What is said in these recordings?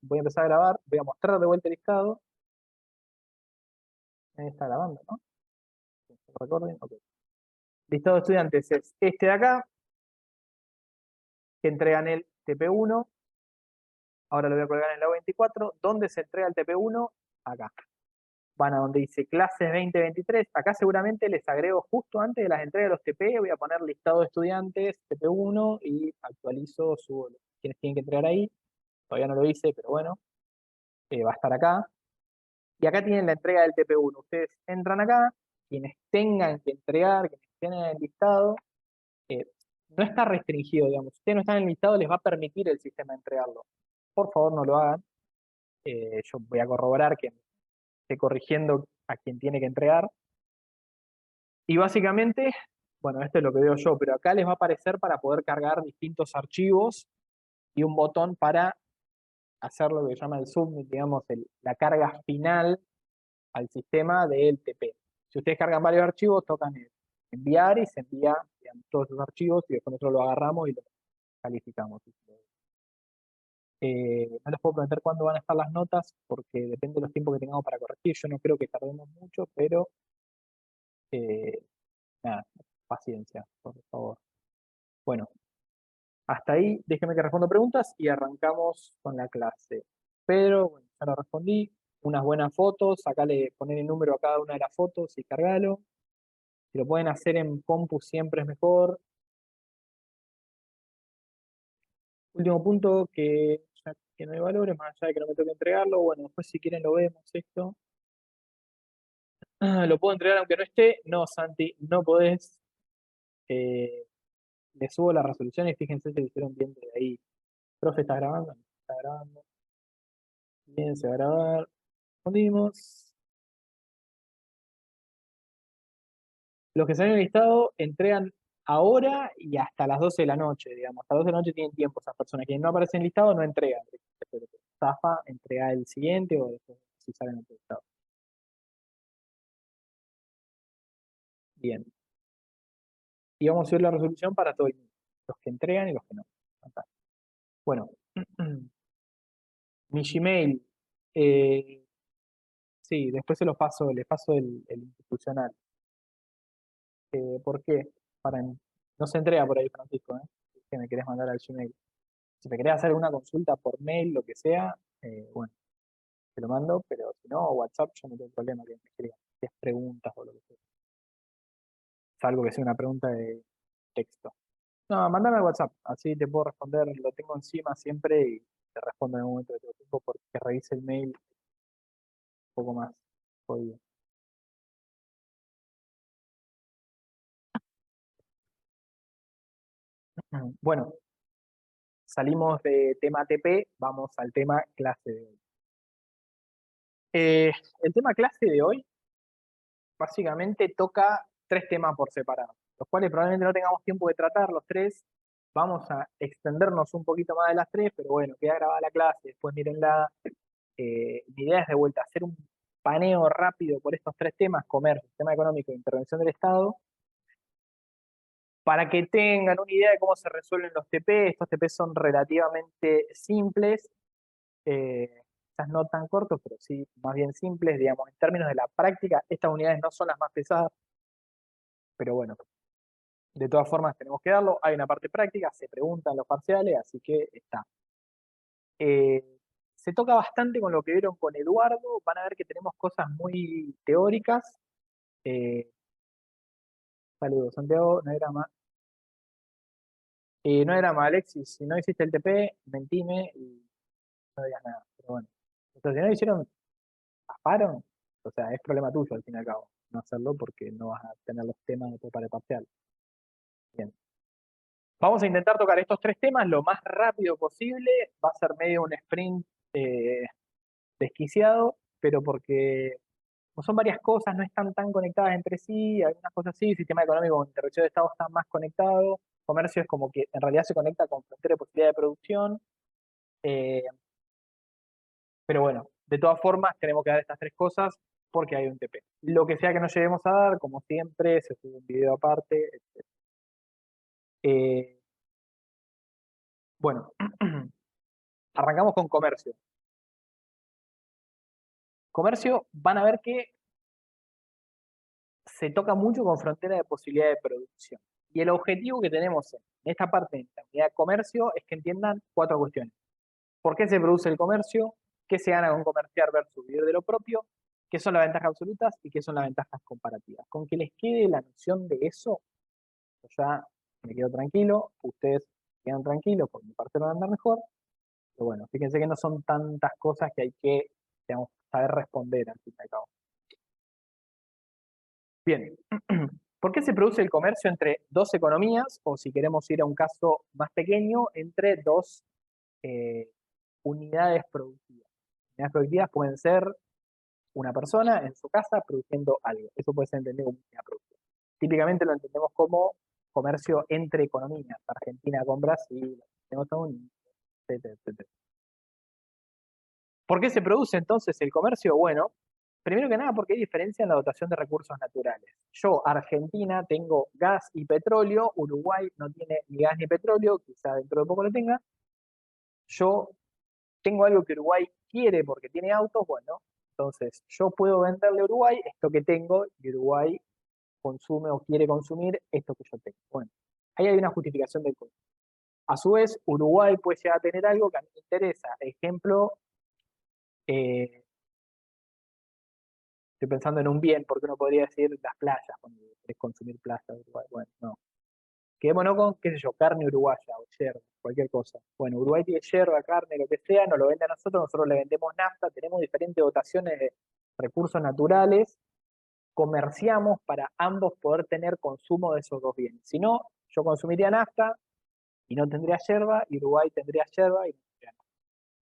voy a empezar a grabar, voy a mostrar de vuelta el listado. Ahí está grabando, ¿no? Recording, ok. Listado de estudiantes es este de acá, que entregan el TP1. Ahora lo voy a colgar en la 24. ¿Dónde se entrega el TP1? Acá. Van a donde dice clases 2023. Acá seguramente les agrego justo antes de las entregas de los TP, voy a poner listado de estudiantes, TP1, y actualizo, subo quienes tienen que entregar ahí. Todavía no lo hice, pero bueno, va a estar acá. Y acá tienen la entrega del TP1. Ustedes entran acá, quienes tengan que entregar, quienes estén en el listado, eh, no está restringido, digamos. Si ustedes no están en el listado, les va a permitir el sistema entregarlo. Por favor, no lo hagan. Yo voy a corroborar que esté corrigiendo a quien tiene que entregar. Y básicamente, bueno, esto es lo que veo yo, pero acá les va a aparecer para poder cargar distintos archivos y un botón para hacer lo que se llama el submit, digamos, la carga final al sistema del TP. Si ustedes cargan varios archivos, tocan enviar y se envía, digamos, todos esos archivos y después nosotros lo agarramos y lo calificamos. No les puedo prometer cuándo van a estar las notas porque depende de los tiempos que tengamos para corregir. Yo no creo que tardemos mucho, pero eh, nada, paciencia, por favor. Bueno, hasta ahí, déjeme que respondo preguntas y arrancamos con la clase. Pedro, bueno, ya lo respondí. Unas buenas fotos, sacale, poner el número a cada una de las fotos y cargalo. Si lo pueden hacer en compu siempre es mejor. Último punto, que no hay valores, más allá de que no me toque entregarlo. Bueno, después si quieren lo vemos esto. ¿Lo puedo entregar aunque no esté? No, Santi, no podés. Eh, Le subo la resolución y fíjense si lo hicieron bien de ahí. Profe, ¿está grabando? Está grabando. Bien, se va a grabar. Respondimos. Los que se han listado entregan ahora y hasta las 12 de la noche, digamos. Hasta las 12 de la noche tienen tiempo esas personas. Quienes no aparecen en listado no entregan. Pero zafa, entrega el siguiente o después si salen en listado. Bien. Y vamos a subir la resolución para todo el mundo. Los que entregan y los que no. Fantástico. Bueno, mi Gmail. eh, sí, después se los paso, les paso el institucional. ¿Por qué? No se entrega por ahí, Francisco, ¿eh? Que me querés mandar al Gmail. Si me querés hacer una consulta por mail, lo que sea, bueno, te lo mando, pero si no, WhatsApp, yo no tengo problema que me escriban. Si es preguntas o lo que sea. Salvo que sea una pregunta de texto. No, mándame al WhatsApp, así te puedo responder, lo tengo encima siempre y te respondo en un momento de todo tiempo porque revise el mail un poco más jodido. Bueno, salimos de tema TP, vamos al tema clase de hoy. Eh, el tema clase de hoy básicamente toca tres temas por separado, los cuales probablemente no tengamos tiempo de tratar los tres. Vamos a extendernos un poquito más de las tres, pero bueno, queda grabada la clase, después mírenla. Mi idea es de vuelta hacer un paneo rápido por estos tres temas: comercio, sistema económico e intervención del Estado, para que tengan una idea de cómo se resuelven los TP. Estos TP son relativamente simples, quizás no tan cortos, pero sí más bien simples, digamos, en términos de la práctica. Estas unidades no son las más pesadas, pero bueno, de todas formas tenemos que darlo. Hay una parte práctica, se preguntan los parciales, así que está. Eh, Se toca bastante con lo que vieron con Eduardo. Van a ver que tenemos cosas muy teóricas. Eh, Saludos, Santiago. No era más, Alexis. Si no hiciste el TP, mentime y no digas nada. Pero bueno. Entonces, si no lo hicieron, ¿pasaron? O sea, es problema tuyo al fin y al cabo no hacerlo porque no vas a tener los temas después para el parcial. Bien. Vamos a intentar tocar estos tres temas lo más rápido posible. Va a ser medio un sprint eh, desquiciado, pero porque como son varias cosas, no están tan conectadas entre sí. Algunas cosas sí, sistema económico con intervención de Estado está más conectado. Comercio es como que en realidad se conecta con frontera de posibilidad de producción. eh, pero bueno, de todas formas tenemos que dar estas tres cosas porque hay un TP. Lo que sea que nos lleguemos a dar, como siempre, se sube un video aparte, etc. Eh, bueno, arrancamos con comercio. Comercio, van a ver que se toca mucho con frontera de posibilidad de producción. Y el objetivo que tenemos en esta parte de la unidad de comercio es que entiendan 4 cuestiones. ¿Por qué se produce el comercio? ¿Qué se gana con comerciar versus vivir de lo propio? ¿Qué son las ventajas absolutas y qué son las ventajas comparativas? Con que les quede la noción de eso, yo ya me quedo tranquilo, ustedes quedan tranquilos, por mi parte lo van a andar mejor. Pero bueno, fíjense que no son tantas cosas que hay que, digamos, saber responder al fin y al cabo. Bien, ¿por qué se produce el comercio entre dos economías? O si queremos ir a un caso más pequeño, entre dos unidades productivas. Unidades productivas pueden ser una persona en su casa produciendo algo. Eso puede ser entendido como unidad productiva. Típicamente lo entendemos como comercio entre economías. Argentina con Brasil, Estados Unidos, etcétera, etcétera. ¿Por qué se produce entonces el comercio? Bueno, primero que nada porque hay diferencia en la dotación de recursos naturales. Yo, Argentina, tengo gas y petróleo, Uruguay no tiene ni gas ni petróleo, quizá dentro de poco lo tenga. Yo tengo algo que Uruguay quiere porque tiene autos, bueno, entonces yo puedo venderle a Uruguay esto que tengo y Uruguay consume o quiere consumir esto que yo tengo. Bueno, ahí hay una justificación del consumo. A su vez, Uruguay puede llegar a tener algo que a mí me interesa. Ejemplo, estoy pensando en un bien, porque uno podría decir las playas, cuando querés consumir playas de Uruguay. Bueno, no. Quedémonos con, qué sé yo, carne uruguaya o yerba, cualquier cosa. Bueno, Uruguay tiene yerba, carne, lo que sea, nos lo vende a nosotros le vendemos nafta, tenemos diferentes dotaciones de recursos naturales, comerciamos para ambos poder tener consumo de esos dos bienes. Si no, yo consumiría nafta y no tendría yerba, y Uruguay tendría yerba y no tendría nafta,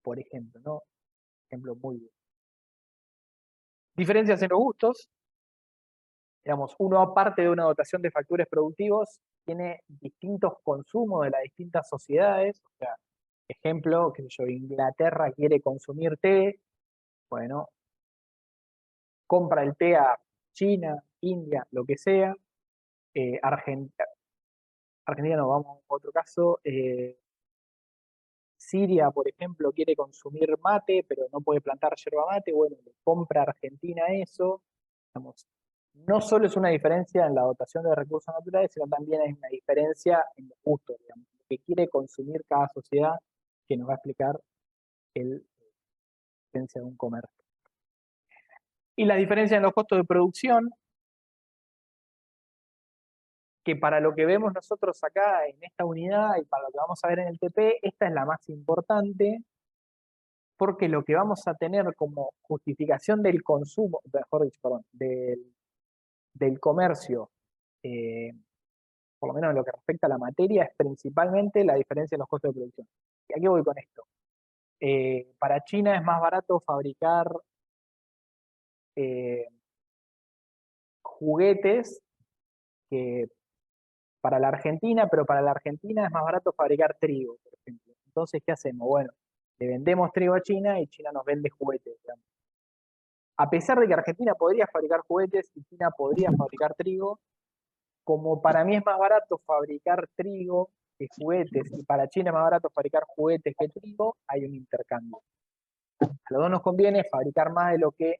por ejemplo, ¿no? Ejemplo muy bien. Diferencias en los gustos. Digamos, uno aparte de una dotación de factores productivos, tiene distintos consumos de las distintas sociedades. O sea, ejemplo, qué sé yo, Inglaterra quiere consumir té, bueno, compra el té a China, India, lo que sea. Argentina no, vamos a otro caso. Siria, por ejemplo, quiere consumir mate, pero no puede plantar yerba mate, bueno, le compra a Argentina eso. Digamos, no solo es una diferencia en la dotación de recursos naturales, sino también hay una diferencia en los gustos, digamos, lo que quiere consumir cada sociedad, que nos va a explicar la diferencia de un comercio. Y la diferencia en los costos de producción, que para lo que vemos nosotros acá en esta unidad y para lo que vamos a ver en el TP, esta es la más importante, porque lo que vamos a tener como justificación del consumo, mejor dicho, perdón, del comercio, por lo menos en lo que respecta a la materia, es principalmente la diferencia en los costos de producción. ¿Y a qué voy con esto? Para China es más barato fabricar eh, juguetes que para la Argentina, pero para la Argentina es más barato fabricar trigo, por ejemplo. Entonces, ¿qué hacemos? Bueno, le vendemos trigo a China y China nos vende juguetes, digamos. A pesar de que Argentina podría fabricar juguetes y China podría fabricar trigo, como para mí es más barato fabricar trigo que juguetes y para China es más barato fabricar juguetes que trigo, hay un intercambio. A los dos nos conviene fabricar más de lo que,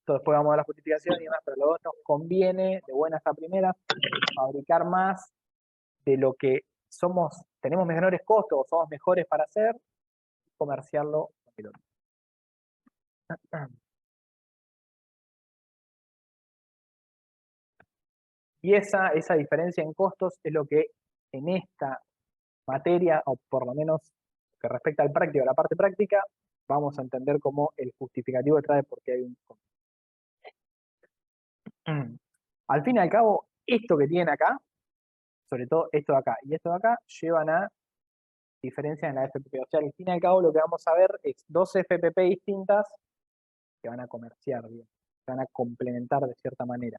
después vamos a la justificación y demás, pero a los dos nos conviene, de buenas a primeras, fabricar más de lo que tenemos menores costos o somos mejores para hacer, comerciarlo con el otro. Y esa diferencia en costos es lo que en esta materia, o por lo menos que respecta al práctico, a la parte práctica, vamos a entender como el justificativo detrás de por qué hay un costo. Al fin y al cabo, esto que tienen acá, sobre todo esto de acá y esto de acá, llevan a diferencias en la FPP. O sea, al fin y al cabo lo que vamos a ver es dos FPP distintas que van a comerciar bien, que van a complementar de cierta manera.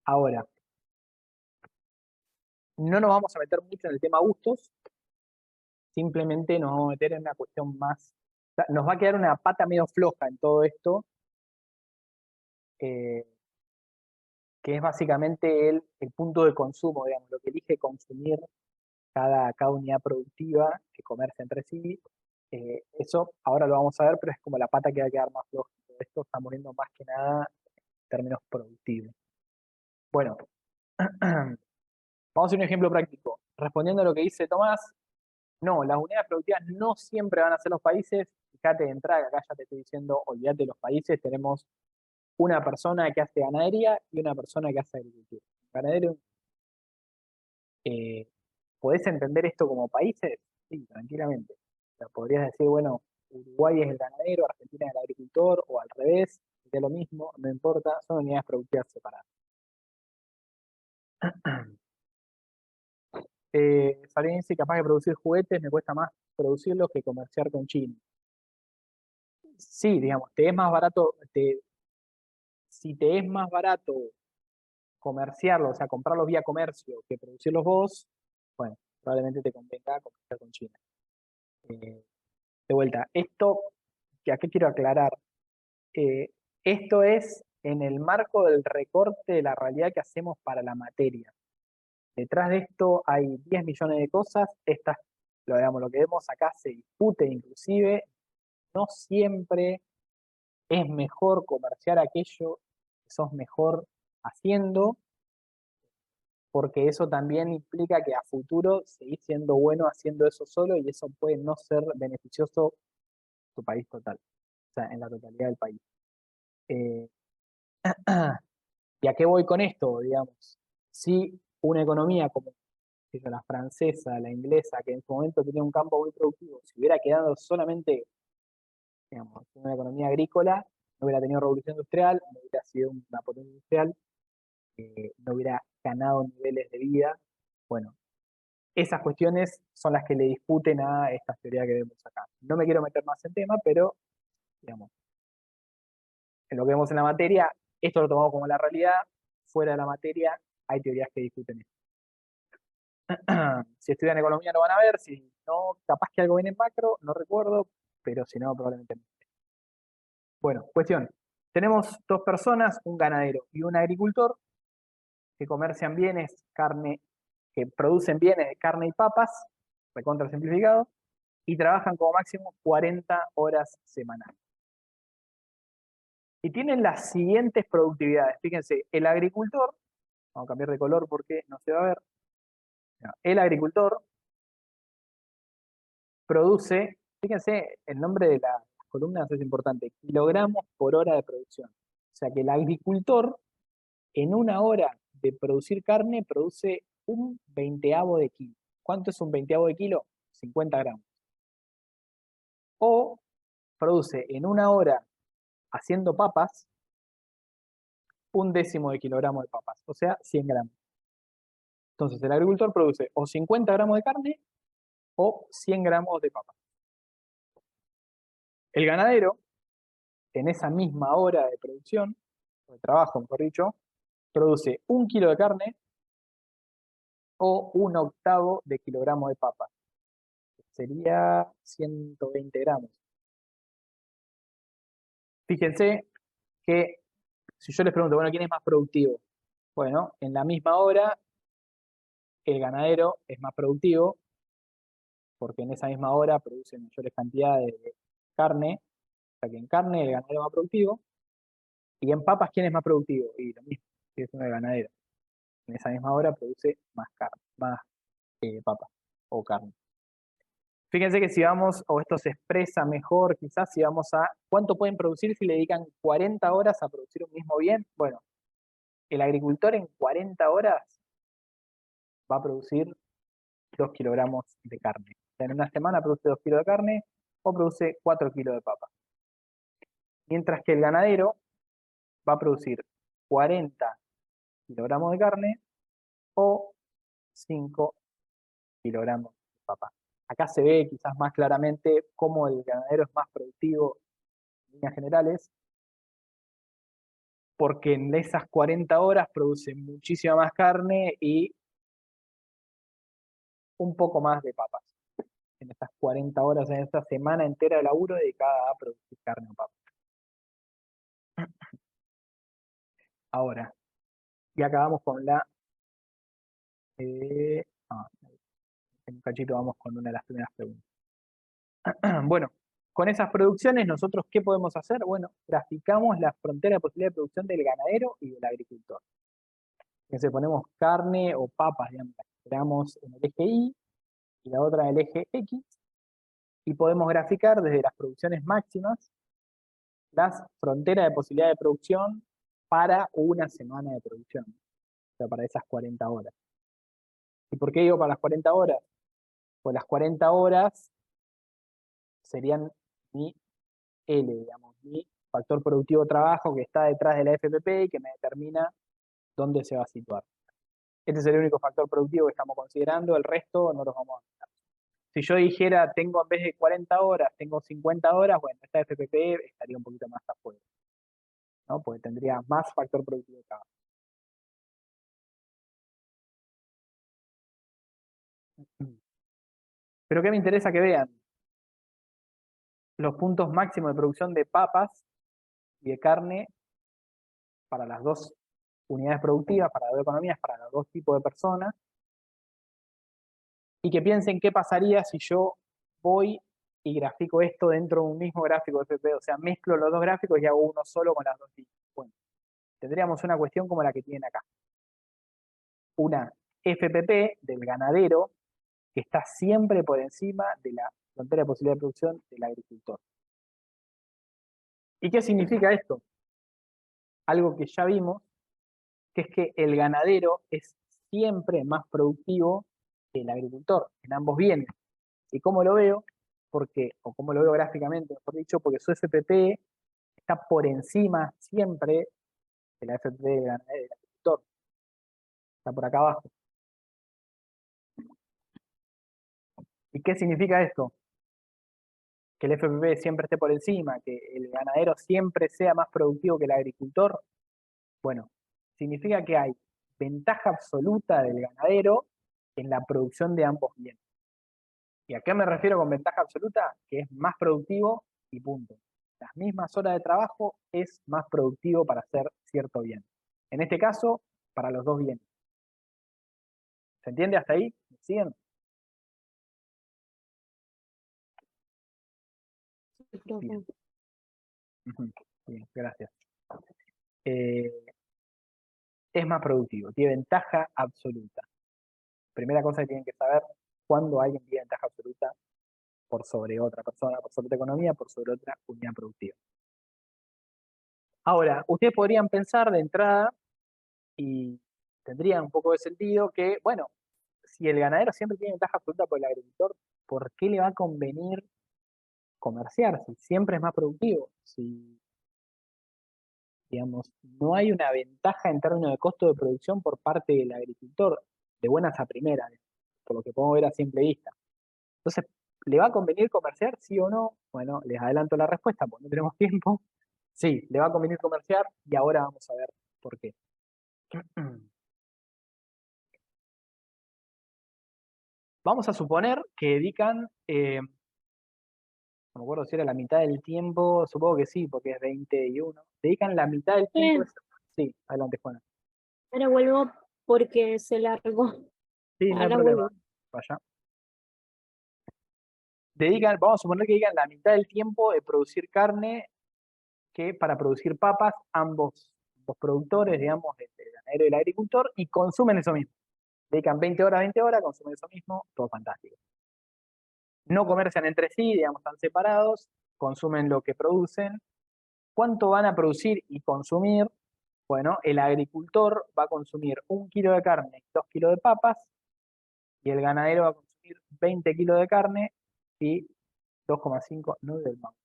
Ahora, no nos vamos a meter mucho en el tema gustos, simplemente nos vamos a meter en una cuestión más, o sea, nos va a quedar una pata medio floja en todo esto, que es básicamente el punto de consumo, digamos, lo que elige consumir cada unidad productiva que comercia entre sí, Eso ahora lo vamos a ver, pero es como la pata que va a quedar más floja. Esto está muriendo más que nada en términos productivos. Bueno, vamos a hacer un ejemplo práctico. Respondiendo a lo que dice Tomás, no, las unidades productivas no siempre van a ser los países. Fíjate de entrada, acá ya te estoy diciendo, olvídate de los países, tenemos una persona que hace ganadería y una persona que hace agricultura. Ganadero, eh, ¿podés entender esto como países? Sí, tranquilamente. O sea, podrías decir, bueno, Uruguay es el ganadero, Argentina es el agricultor, o al revés, es lo mismo, no importa, son unidades productivas separadas. Salín dice, capaz de producir juguetes, me cuesta más producirlos que comerciar con China. Sí, digamos, te es más barato, si te es más barato comerciarlos, o sea, comprarlos vía comercio que producirlos vos, bueno, probablemente te convenga comerciar con China. Eh, de vuelta, esto, que aquí quiero aclarar, eh, esto es en el marco del recorte de la realidad que hacemos para la materia. Detrás de esto hay 10 millones de cosas, estas, lo que vemos acá se discute inclusive, no siempre es mejor comerciar aquello que sos mejor haciendo, porque eso también implica que a futuro seguís siendo bueno haciendo eso solo y eso puede no ser beneficioso en tu país total, o sea, en la totalidad del país. Eh, ¿Y a qué voy con esto? Digamos, si una economía como la francesa, la inglesa, que en su momento tenía un campo muy productivo, si hubiera quedado solamente, digamos, una economía agrícola, no hubiera tenido revolución industrial, no hubiera sido una potencia industrial, no hubiera ganado niveles de vida. Bueno, esas cuestiones son las que le discuten a esta teoría que vemos acá. No me quiero meter más en tema, pero, digamos, en lo que vemos en la materia, esto lo tomamos como la realidad, fuera de la materia hay teorías que discuten esto. Si estudian economía lo van a ver, si no, capaz que algo viene en macro, no recuerdo, pero si no, probablemente no. Bueno, cuestión. Tenemos dos personas, un ganadero y un agricultor, que comercian bienes, carne, que producen bienes de carne y papas, recontra simplificado, y trabajan como máximo 40 horas semanales. Y tienen las siguientes productividades. Fíjense, el agricultor, vamos a cambiar de color porque no se va a ver. El agricultor produce, fíjense, el nombre de las columnas es importante, kilogramos por hora de producción. O sea que el agricultor en una hora de producir carne produce un veinteavo de kilo. ¿Cuánto es un veinteavo de kilo? 50 gramos. O produce en una hora haciendo papas un décimo de kilogramo de papas, o sea, 100 gramos. Entonces el agricultor produce o 50 gramos de carne o 100 gramos de papas. El ganadero, en esa misma hora de producción, o de trabajo, mejor dicho, produce un kilo de carne o un octavo de kilogramo de papas. Sería 120 gramos. Fíjense que si yo les pregunto, bueno, ¿quién es más productivo? Bueno, en la misma hora, el ganadero es más productivo porque en esa misma hora produce mayores cantidades de carne, o sea que en carne el ganadero es más productivo, y en papas, ¿quién es más productivo? Y lo mismo, si es uno el ganadero. En esa misma hora produce más carne, más papas o carne. Fíjense que si vamos, o esto se expresa mejor, quizás si vamos a cuánto pueden producir si le dedican 40 horas a producir un mismo bien. Bueno, el agricultor en 40 horas va a producir 2 kilogramos de carne. O sea, en una semana produce 2 kilos de carne o produce 4 kilos de papa. Mientras que el ganadero va a producir 40 kilogramos de carne o 5 kilogramos de papa. Acá se ve quizás más claramente cómo el ganadero es más productivo en líneas generales, porque en esas 40 horas produce muchísima más carne y un poco más de papas. En estas 40 horas, en esta semana entera de laburo dedicada a producir carne o papas. Ahora, y acabamos con la... en un cachito vamos con una de las primeras preguntas. Bueno, con esas producciones, ¿nosotros qué podemos hacer? Bueno, graficamos la frontera de posibilidad de producción del ganadero y del agricultor. Entonces ponemos carne o papas, digamos, la esperamos en el eje Y y la otra en el eje X, y podemos graficar desde las producciones máximas las fronteras de posibilidad de producción para una semana de producción, o sea, para esas 40 horas. ¿Y por qué digo para las 40 horas? Pues las 40 horas serían mi L, digamos, mi factor productivo trabajo que está detrás de la FPP y que me determina dónde se va a situar. Este es el único factor productivo que estamos considerando, el resto no los vamos a mirar. Si yo dijera, tengo en vez de 40 horas, tengo 50 horas, bueno, esta FPP estaría un poquito más afuera, ¿no? Porque tendría más factor productivo de trabajo. Pero ¿qué me interesa que vean? Los puntos máximos de producción de papas y de carne para las dos unidades productivas, para las dos economías, para los dos tipos de personas, y que piensen qué pasaría si yo voy y grafico esto dentro de un mismo gráfico de FP, o sea, mezclo los dos gráficos y hago uno solo con las dos líneas. Bueno, tendríamos una cuestión como la que tienen acá. Una FPP del ganadero que está siempre por encima de la frontera de posibilidad de producción del agricultor. ¿Y qué significa esto? Algo que ya vimos, que es que el ganadero es siempre más productivo que el agricultor, en ambos bienes. ¿Y cómo lo veo? Porque, o cómo lo veo gráficamente, mejor dicho, porque su FPP está por encima siempre de la FPP del agricultor. Está por acá abajo. ¿Y qué significa esto? Que el FPP siempre esté por encima, que el ganadero siempre sea más productivo que el agricultor. Bueno, significa que hay ventaja absoluta del ganadero en la producción de ambos bienes. ¿Y a qué me refiero con ventaja absoluta? Que es más productivo y punto. Las mismas horas de trabajo es más productivo para hacer cierto bien. En este caso, para los dos bienes. ¿Se entiende hasta ahí? ¿Me siguen? Bien. Bien, gracias. Eh, es más productivo, tiene ventaja absoluta. Primera cosa que tienen que saber, cuando alguien tiene ventaja absoluta por sobre otra persona, por sobre otra economía, por sobre otra unidad productiva. Ahora, ustedes podrían pensar de entrada, y tendría un poco de sentido, que, bueno, si el ganadero siempre tiene ventaja absoluta por el agricultor, ¿por qué le va a convenir comerciar si siempre es más productivo? Si, digamos, no hay una ventaja en términos de costo de producción por parte del agricultor, de buenas a primeras, por lo que podemos ver a simple vista. Entonces, ¿le va a convenir comerciar, sí o no? Bueno, les adelanto la respuesta porque no tenemos tiempo. Sí, le va a convenir comerciar y ahora vamos a ver por qué. Vamos a suponer que dedican, no me acuerdo si era la mitad del tiempo, supongo que sí, porque es 21. Dedican la mitad del tiempo. Sí, adelante, Juana. Ahora vuelvo porque se largó. Sí, no hay Ahora problema. vuelvo. Vaya. Dedican, vamos a suponer que dedican la mitad del tiempo de producir carne que para producir papas, ambos los productores, digamos, el ganadero y el agricultor, y consumen eso mismo. Dedican 20 horas, consumen eso mismo, todo fantástico. No comercian entre sí, digamos, están separados, consumen lo que producen. ¿Cuánto van a producir y consumir? Bueno, el agricultor va a consumir 1 kilo de carne y 2 kilos de papas, y el ganadero va a consumir 20 kilos de carne y 2,5, no del mango,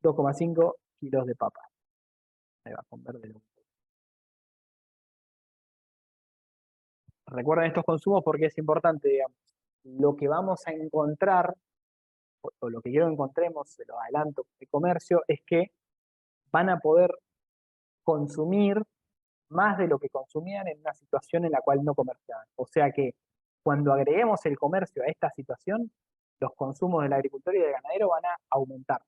2,5 kilos de papas. Ahí va con verde. Recuerden estos consumos porque es importante, digamos. Lo que vamos a encontrar, o lo que quiero que encontremos, se lo adelanto de comercio, es que van a poder consumir más de lo que consumían en una situación en la cual no comerciaban. O sea que cuando agreguemos el comercio a esta situación, los consumos del agricultor y del ganadero van a aumentar.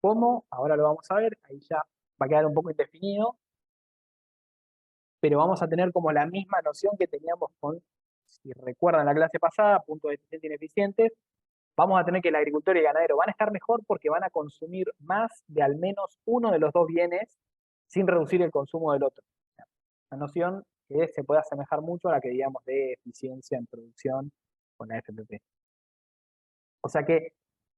¿Cómo? Ahora lo vamos a ver, ahí ya va a quedar un poco indefinido, pero vamos a tener como la misma noción que teníamos con, si recuerdan la clase pasada, puntos de eficiencia ineficientes, vamos a tener que el agricultor y el ganadero van a estar mejor porque van a consumir más de al menos uno de los dos bienes sin reducir el consumo del otro. Una noción que se puede asemejar mucho a la que digamos de eficiencia en producción con la FPP. O sea que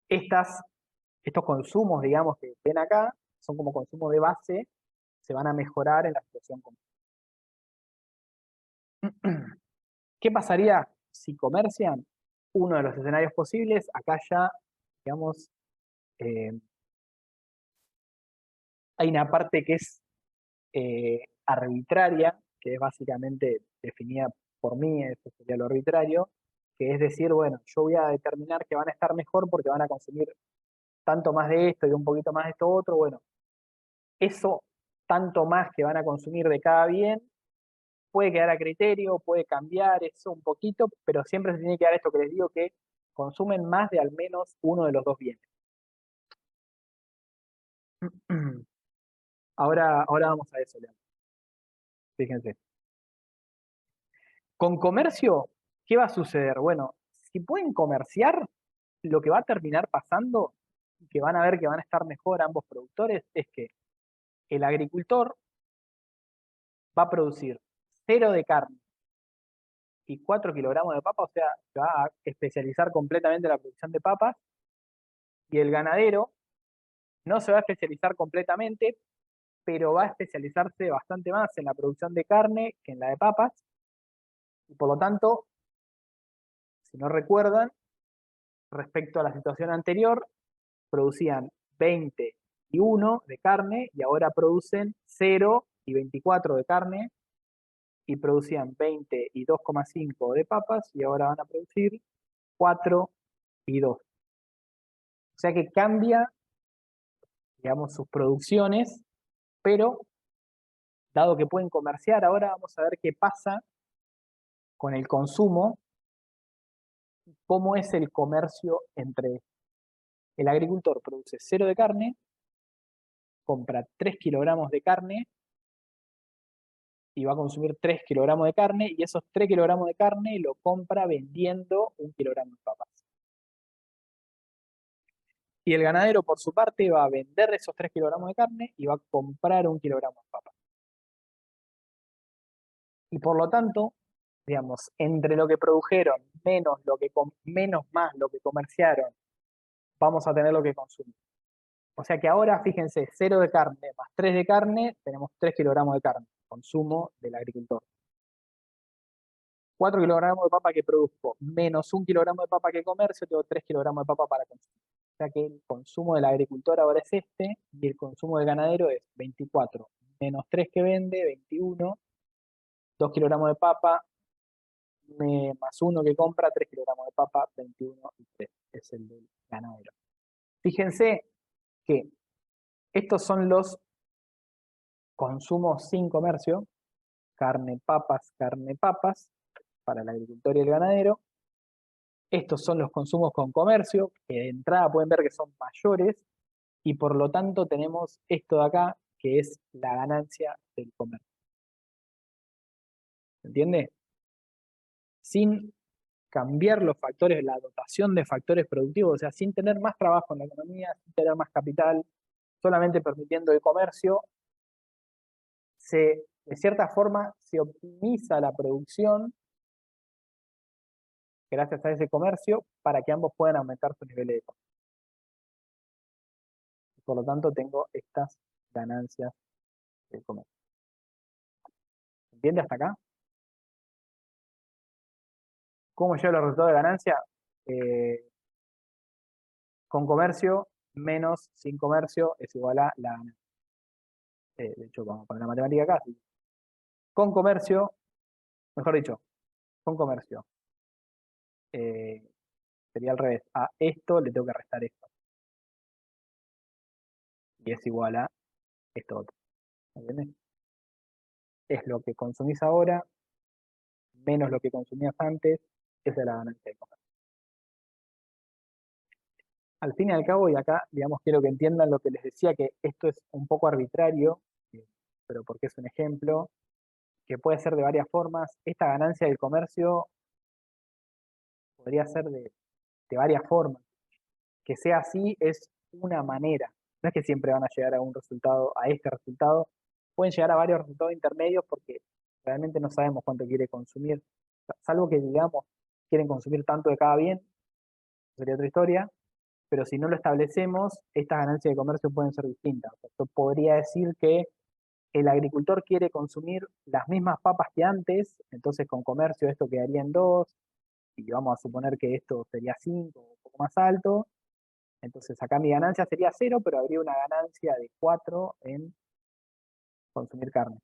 estos consumos, digamos, que ven acá, son como consumos de base, se van a mejorar en la situación común. ¿Qué pasaría si comercian? Uno de los escenarios posibles, acá ya, digamos, hay una parte que es arbitraria, que es básicamente definida por mí, eso sería lo arbitrario, que es decir, bueno, yo voy a determinar que van a estar mejor porque van a consumir tanto más de esto y un poquito más de esto otro, bueno, eso tanto más que van a consumir de cada bien, puede quedar a criterio, puede cambiar eso un poquito, pero siempre se tiene que dar esto que les digo, que consumen más de al menos uno de los dos bienes. Ahora vamos a eso, Leandro. Fíjense. Con comercio, ¿qué va a suceder? Bueno, si pueden comerciar, lo que va a terminar pasando, que van a ver que van a estar mejor ambos productores, es que el agricultor va a producir 0 de carne y 4 kilogramos de papa, o sea, se va a especializar completamente en la producción de papas, y el ganadero no se va a especializar completamente, pero va a especializarse bastante más en la producción de carne que en la de papas, y por lo tanto, si no recuerdan, respecto a la situación anterior, producían 20 y 1 de carne y ahora producen 0 y 24 de carne, y producían 20 y 2,5 de papas y ahora van a producir 4 y 2. O sea que cambia, digamos, sus producciones, pero dado que pueden comerciar, ahora vamos a ver qué pasa con el consumo, cómo es el comercio entre el agricultor produce 0 de carne, compra 3 kilogramos de carne y va a consumir 3 kilogramos de carne, y esos 3 kilogramos de carne lo compra vendiendo 1 kilogramo de papas. Y el ganadero, por su parte, va a vender esos 3 kilogramos de carne y va a comprar 1 kilogramo de papas. Y por lo tanto, digamos, entre lo que produjeron menos más lo que comerciaron, vamos a tener lo que consumir. O sea que ahora, fíjense, 0 de carne más 3 de carne, tenemos 3 kilogramos de carne, consumo del agricultor. 4 kilogramos de papa que produzco, menos 1 kilogramo de papa que comercio, tengo 3 kilogramos de papa para consumir. O sea que el consumo del agricultor ahora es este, y el consumo del ganadero es 24, menos 3 que vende, 21, 2 kilogramos de papa, más 1 que compra, 3 kilogramos de papa, 21 y 3, es el del ganadero. Fíjense que estos son los consumos sin comercio, carne, papas, para el agricultor y el ganadero. Estos son los consumos con comercio, que de entrada pueden ver que son mayores, y por lo tanto tenemos esto de acá, que es la ganancia del comercio. ¿Se entiende? Sin cambiar los factores, la dotación de factores productivos, o sea, sin tener más trabajo en la economía, sin tener más capital, solamente permitiendo el comercio, de cierta forma se optimiza la producción gracias a ese comercio para que ambos puedan aumentar su nivel de economía. Por lo tanto, tengo estas ganancias del comercio. ¿Se entiende hasta acá? ¿Cómo llevo los resultados de ganancia? Con comercio menos sin comercio es igual a la ganancia. De hecho, vamos a poner la matemática acá. ¿Sí? Con comercio, mejor dicho, con comercio, sería al revés. A esto le tengo que restar esto. Y es igual a esto otro. ¿Entiendes? Es lo que consumís ahora menos lo que consumías antes, esa es la ganancia de comercio. Al fin y al cabo, y acá, digamos, quiero que entiendan lo que les decía, que esto es un poco arbitrario, pero porque es un ejemplo, que puede ser de varias formas. Esta ganancia del comercio podría ser de varias formas. que sea así es una manera. No es que siempre van a llegar a un resultado, a este resultado. Pueden llegar a varios resultados intermedios porque realmente no sabemos cuánto quiere consumir. Salvo que, digamos, quieren consumir tanto de cada bien, sería otra historia. Pero si no lo establecemos, estas ganancias de comercio pueden ser distintas. O sea, yo podría decir que el agricultor quiere consumir las mismas papas que antes, entonces con comercio esto quedaría en 2, y vamos a suponer que esto sería 5, un poco más alto. Entonces acá mi ganancia sería 0, pero habría una ganancia de 4 en consumir carne.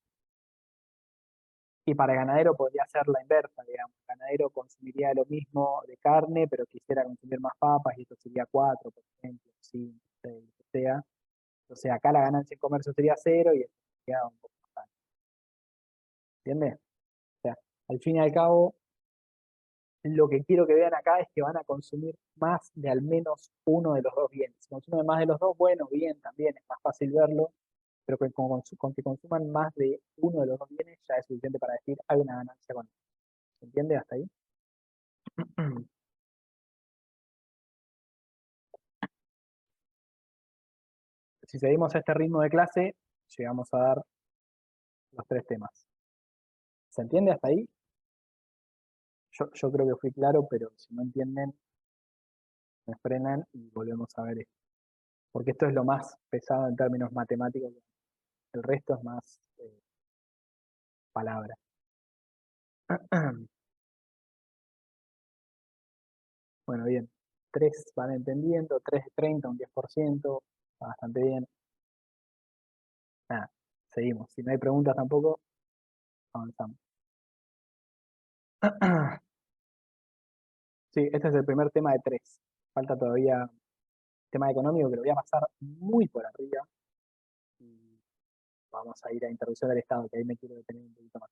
Y para el ganadero podría ser la inversa, digamos. El ganadero consumiría lo mismo de carne, pero quisiera consumir más papas, y esto sería 4, por ejemplo, 5, 6, o sea. Entonces acá la ganancia en comercio sería 0 y esto sería un poco más alto. ¿Entiendes? O sea, al fin y al cabo, lo que quiero que vean acá es que van a consumir más de al menos uno de los dos bienes. Si consumen más de los dos, bueno, bien, también es más fácil verlo, pero con que consuman más de uno de los dos bienes ya es suficiente para decir hay una ganancia con eso. ¿Se entiende hasta ahí? Si seguimos a este ritmo de clase, llegamos a dar los 3 temas. ¿Se entiende hasta ahí? Yo creo que fui claro, pero si no entienden, me frenan y volvemos a ver esto. Porque esto es lo más pesado en términos matemáticos. El resto es más palabra. Bueno, bien. 3 van entendiendo, 3 de 30, un 10%, está bastante bien. Nada, seguimos. Si no hay preguntas tampoco, avanzamos. Sí, este es el primer tema de 3. Falta todavía tema económico que lo voy a pasar muy por arriba. Y vamos a ir a intervención del Estado, que ahí me quiero detener un poquito más.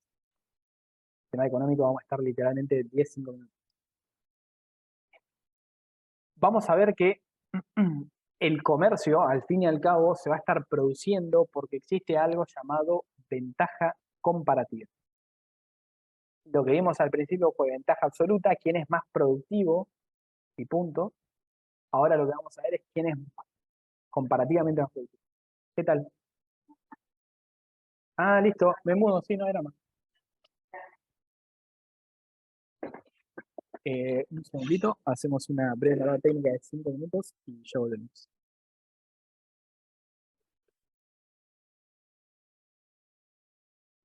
Tema económico vamos a estar literalmente 10-5 minutos. Vamos a ver que el comercio, al fin y al cabo, se va a estar produciendo porque existe algo llamado ventaja comparativa. Lo que vimos al principio fue ventaja absoluta, quién es más productivo y punto. Ahora lo que vamos a ver es quién es comparativamente más productivo. ¿Qué tal? Ah, listo, me mudo, sí, no era más. Un segundito, hacemos una breve parada técnica de 5 minutos y ya volvemos.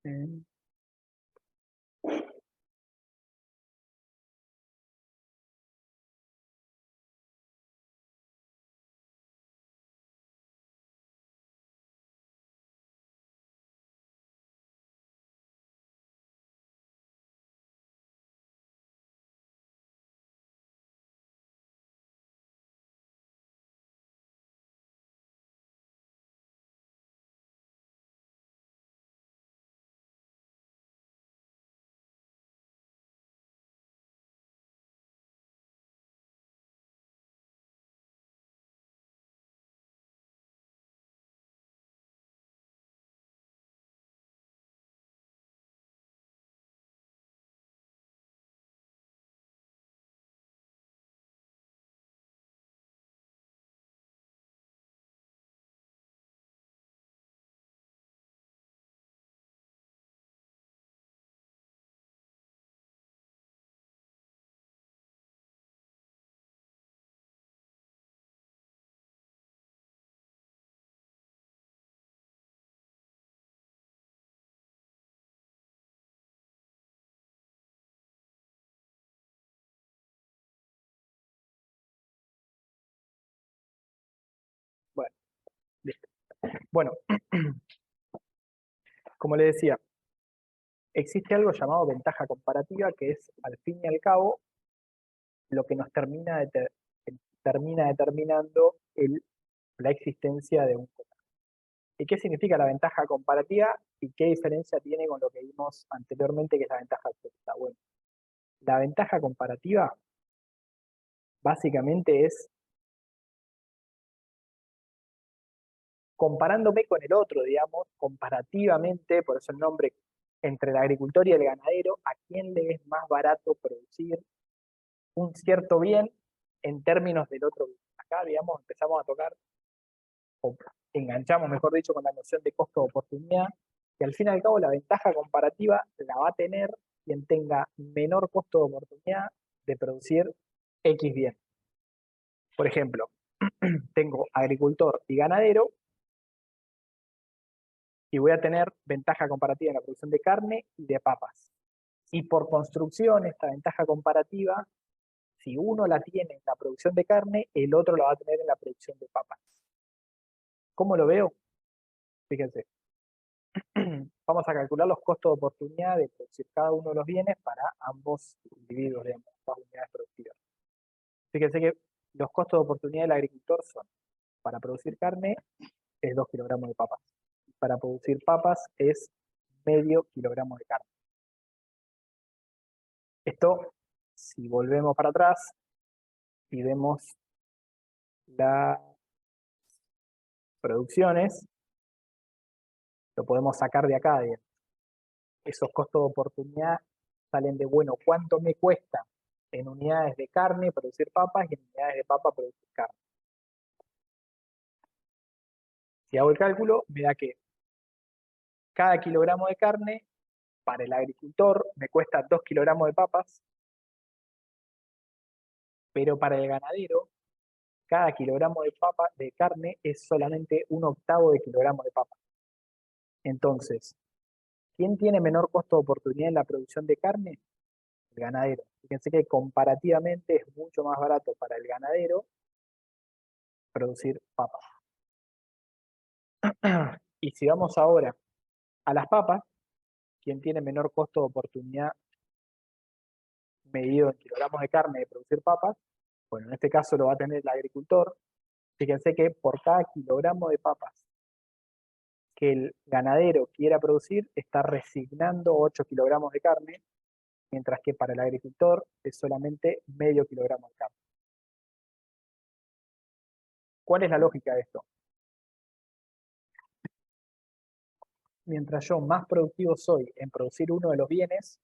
Eh, bueno, listo. Bueno, como le decía, existe algo llamado ventaja comparativa que es, al fin y al cabo, lo que nos termina determinando la existencia de un comercio. ¿Y qué significa la ventaja comparativa y qué diferencia tiene con lo que vimos anteriormente, que es la ventaja absoluta? Bueno, la ventaja comparativa básicamente es comparándome con el otro, digamos, comparativamente, por eso el nombre, entre el agricultor y el ganadero, a quién le es más barato producir un cierto bien en términos del otro bien. acá, digamos, empezamos a tocar, o enganchamos, mejor dicho, con la noción de costo de oportunidad, que al fin y al cabo la ventaja comparativa la va a tener quien tenga menor costo de oportunidad de producir X bien. Por ejemplo, tengo agricultor y ganadero, y voy a tener ventaja comparativa en la producción de carne y de papas. Y por construcción, esta ventaja comparativa, si uno la tiene en la producción de carne, el otro la va a tener en la producción de papas. ¿Cómo lo veo? Fíjense. Vamos a calcular los costos de oportunidad de producir cada uno de los bienes para ambos individuos, digamos, ambas unidades productivas. Fíjense que los costos de oportunidad del agricultor son, para producir carne, es 2 kilogramos de papas. Para producir papas es medio kilogramo de carne. Esto, si volvemos para atrás y vemos las producciones, lo podemos sacar de acá. Esos costos de oportunidad salen de, bueno, ¿cuánto me cuesta en unidades de carne producir papas y en unidades de papa producir carne? Si hago el cálculo, me da que cada kilogramo de carne para el agricultor me cuesta 2 kilogramos de papas, pero para el ganadero, cada kilogramo de carne es solamente 1/8 de kilogramo de papa. Entonces, ¿quién tiene menor costo de oportunidad en la producción de carne? El ganadero. Fíjense que comparativamente es mucho más barato para el ganadero producir papas. Y si vamos ahora a las papas, ¿quién tiene menor costo de oportunidad medido en kilogramos de carne de producir papas? Bueno, en este caso lo va a tener el agricultor. Fíjense que por cada kilogramo de papas que el ganadero quiera producir, está resignando 8 kilogramos de carne, mientras que para el agricultor es solamente medio kilogramo de carne. ¿Cuál es la lógica de esto? Mientras yo más productivo soy en producir uno de los bienes,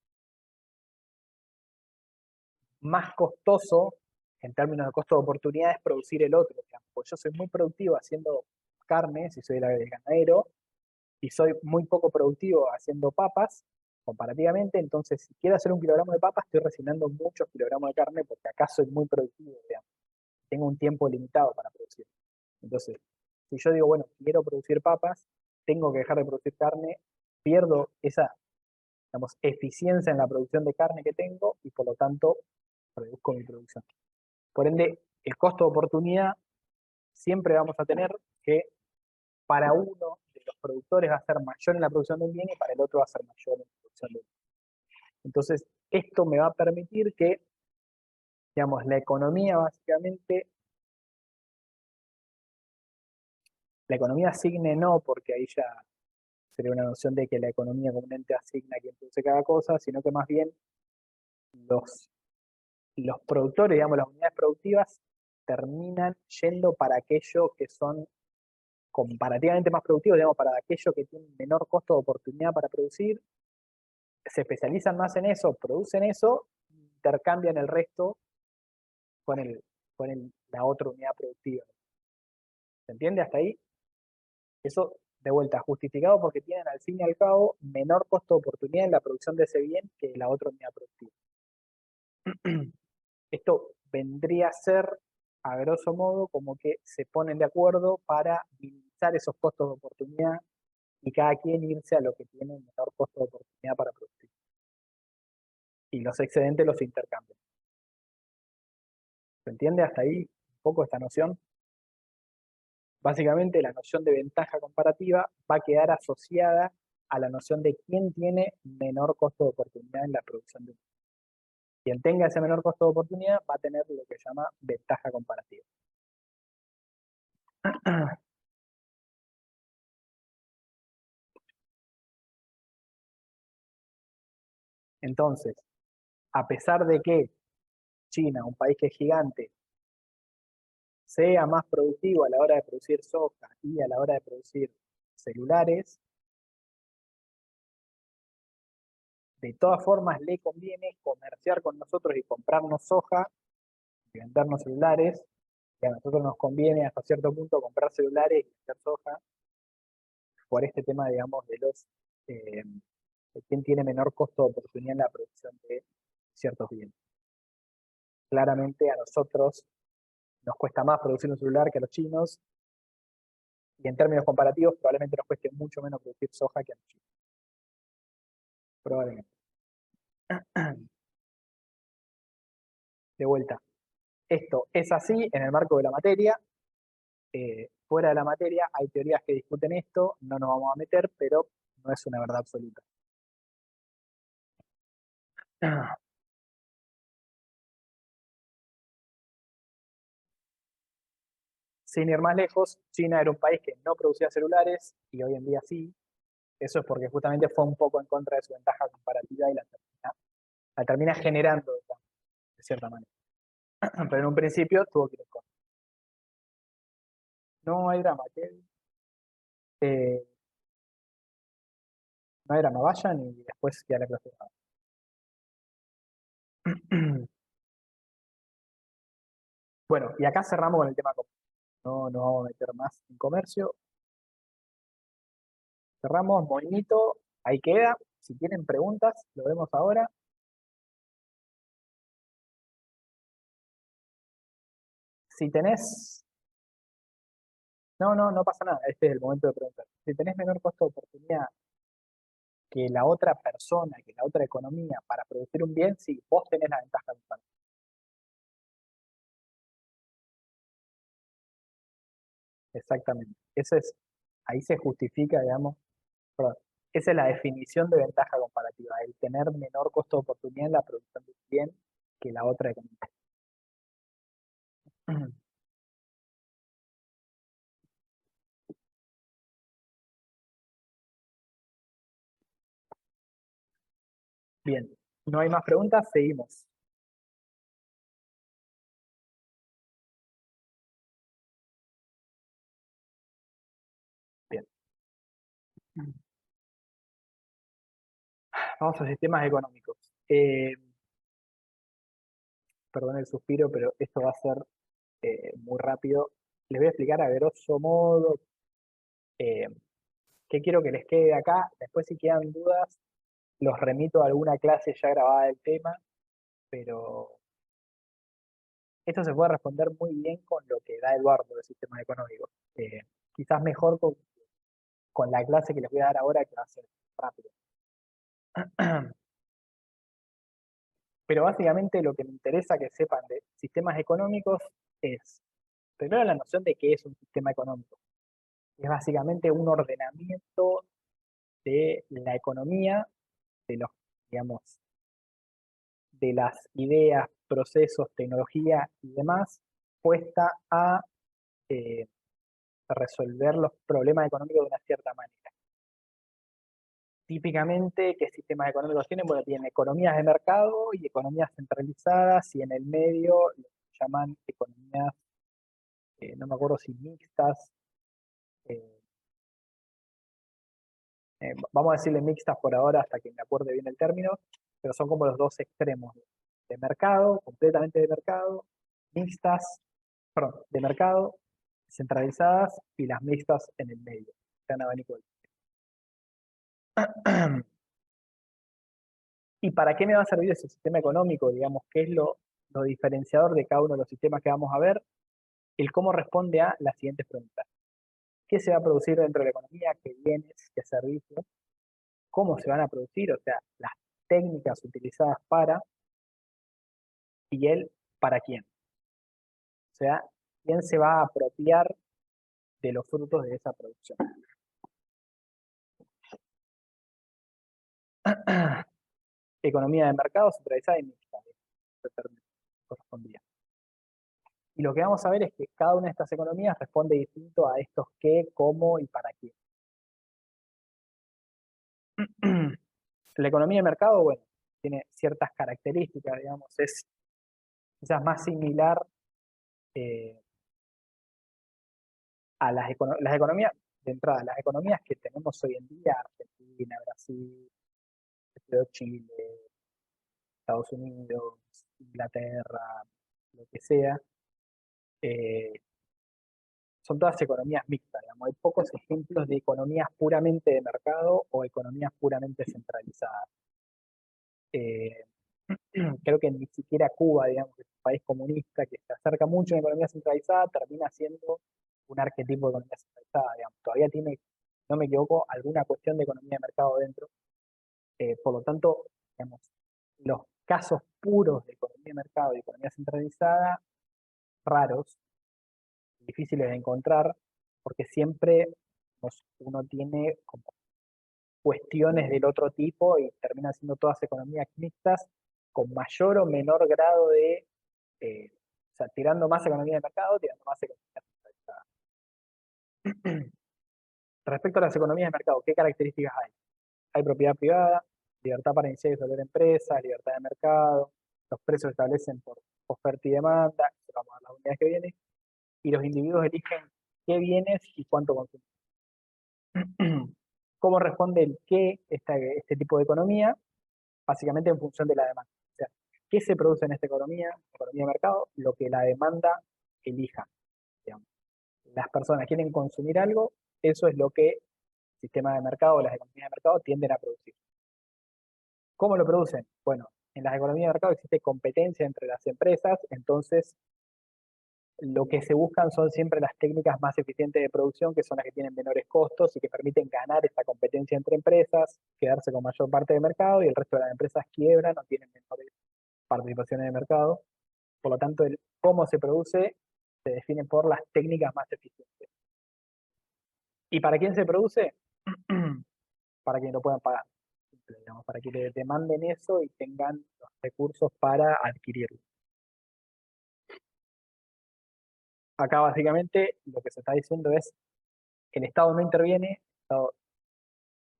más costoso en términos de costo de oportunidad es producir el otro. Pues yo soy muy productivo haciendo carne, si soy el ganadero, y soy muy poco productivo haciendo papas, comparativamente, entonces si quiero hacer 1 kilogramo de papas, estoy resignando muchos kilogramos de carne porque acá soy muy productivo, digamos. Tengo un tiempo limitado para producir. Entonces, si yo digo, bueno, quiero producir papas, tengo que dejar de producir carne, pierdo esa, digamos, eficiencia en la producción de carne que tengo y por lo tanto reduzco mi producción. Por ende, el costo de oportunidad siempre vamos a tener que para uno de los productores va a ser mayor en la producción de un bien y para el otro va a ser mayor en la producción de un bien. Entonces, esto me va a permitir que, digamos, la economía básicamente, la economía asigne no, porque ahí ya sería una noción de que la economía comúnmente asigna a quien produce cada cosa, sino que más bien los productores, digamos, las unidades productivas, terminan yendo para aquellos que son comparativamente más productivos, digamos, para aquellos que tienen menor costo de oportunidad para producir, se especializan más en eso, producen eso, intercambian el resto con, la otra unidad productiva. ¿Se entiende hasta ahí? Eso, de vuelta, justificado porque tienen al fin y al cabo menor costo de oportunidad en la producción de ese bien que la otra unidad productiva. Esto vendría a ser, a grosso modo, como que se ponen de acuerdo para minimizar esos costos de oportunidad y cada quien irse a lo que tiene el menor costo de oportunidad para producir. Y los excedentes los intercambian. ¿Se entiende hasta ahí un poco esta noción? Básicamente la noción de ventaja comparativa va a quedar asociada a la noción de quién tiene menor costo de oportunidad en la producción de un bien. Quien tenga ese menor costo de oportunidad va a tener lo que se llama ventaja comparativa. Entonces, a pesar de que China, un país que es gigante, sea más productivo a la hora de producir soja y a la hora de producir celulares, de todas formas le conviene comerciar con nosotros y comprarnos soja y vendernos celulares, que a nosotros nos conviene hasta cierto punto comprar celulares y hacer soja por este tema, digamos, de quién tiene menor costo de oportunidad en la producción de ciertos bienes. Claramente a nosotros nos cuesta más producir un celular que a los chinos, y en términos comparativos probablemente nos cueste mucho menos producir soja que a los chinos. Probablemente. De vuelta. Esto es así en el marco de la materia. Fuera de la materia hay teorías que discuten esto, no nos vamos a meter, pero no es una verdad absoluta. Sin ir más lejos, China era un país que no producía celulares y hoy en día sí. Eso es porque justamente fue un poco en contra de su ventaja comparativa y la termina generando de cierta manera. Pero en un principio tuvo que ir en contra. No hay drama, no hay drama, vayan y después ya la clase. Bueno, y acá cerramos con el tema comercio. No nos vamos a meter más en comercio. Cerramos, moñito, ahí queda. Si tienen preguntas, lo vemos ahora. Si tenés... No pasa nada, este es el momento de preguntar. Si tenés menor costo de oportunidad que la otra persona, que la otra economía para producir un bien, sí, vos tenés la ventaja del país. Exactamente. Ahí se justifica, digamos, perdón, esa es la definición de ventaja comparativa, el tener menor costo de oportunidad en la producción de un bien que la otra economía. Bien, no hay más preguntas, seguimos. Bien. Vamos a sistemas económicos. Perdón el suspiro, pero esto va a ser muy rápido. Les voy a explicar a grosso modo eh, qué quiero que les quede acá. Después, si quedan dudas, los remito a alguna clase ya grabada del tema, pero esto se puede responder muy bien con lo que da Eduardo de sistemas económicos. Quizás mejor con la clase que les voy a dar ahora, que va a ser rápido. Pero básicamente lo que me interesa que sepan de sistemas económicos es, primero, la noción de qué es un sistema económico. Es básicamente un ordenamiento de la economía, de los, digamos, de las ideas, procesos, tecnología y demás, puesta a eh, resolver los problemas económicos de una cierta manera. Típicamente, ¿qué sistemas económicos tienen? Bueno, tienen economías de mercado y economías centralizadas, y en el medio lo que llaman economías, no me acuerdo si mixtas, eh, vamos a decirle mixtas por ahora hasta que me acuerde bien el término, pero son como los dos extremos de mercado, completamente de mercado, mixtas, perdón, de mercado, centralizadas y las mixtas en el medio. Gran abanico. ¿Y para qué me va a servir ese sistema económico? Digamos, ¿qué es lo diferenciador de cada uno de los sistemas que vamos a ver? El cómo responde a las siguientes preguntas. ¿Qué se va a producir dentro de la economía? ¿Qué bienes? ¿Qué servicios? ¿Cómo se van a producir? O sea, las técnicas utilizadas para, y el para quién. O sea, quién se va a apropiar de los frutos de esa producción. Economía de mercado centralizada y mixta. Correspondía. Y lo que vamos a ver es que cada una de estas economías responde distinto a estos qué, cómo y para quién. La economía de mercado, bueno, tiene ciertas características, digamos, es quizás más similar eh, a las economías, de entrada, las economías que tenemos hoy en día, Argentina, Brasil, Chile, Estados Unidos, Inglaterra, lo que sea, son todas economías mixtas, digamos. Hay pocos ejemplos de economías puramente de mercado o economías puramente centralizadas. Creo que ni siquiera Cuba, digamos, que es un país comunista que se acerca mucho a una economía centralizada, termina siendo un arquetipo de economía centralizada, digamos. Todavía tiene, no me equivoco, alguna cuestión de economía de mercado dentro. Por lo tanto, digamos, los casos puros de economía de mercado y economía centralizada, raros, difíciles de encontrar, porque siempre uno tiene como cuestiones del otro tipo y terminan siendo todas economías mixtas con mayor o menor grado de, o sea, tirando más economía de mercado, tirando más economía centralizada. Respecto a las economías de mercado, ¿qué características hay? Hay propiedad privada, libertad para iniciar y disolver empresas, libertad de mercado, los precios se establecen por oferta y demanda, vamos a las unidades que vienen, y los individuos eligen qué bienes y cuánto consumen. ¿Cómo responde el qué este tipo de economía? Básicamente en función de la demanda. O sea, ¿qué se produce en esta economía de mercado? Lo que la demanda elija. Digamos. Las personas quieren consumir algo, eso es lo que el sistema de mercado o las economías de mercado tienden a producir. ¿Cómo lo producen? Bueno, en las economías de mercado existe competencia entre las empresas, entonces lo que se buscan son siempre las técnicas más eficientes de producción, que son las que tienen menores costos y que permiten ganar esta competencia entre empresas, quedarse con mayor parte del mercado y el resto de las empresas quiebran o tienen menores participaciones de mercado. Por lo tanto, el cómo se produce se define por las técnicas más eficientes. ¿Y para quién se produce? Para quien lo puedan pagar. Digamos, para que le demanden eso y tengan los recursos para adquirirlo. Acá básicamente lo que se está diciendo es el Estado no interviene, el Estado,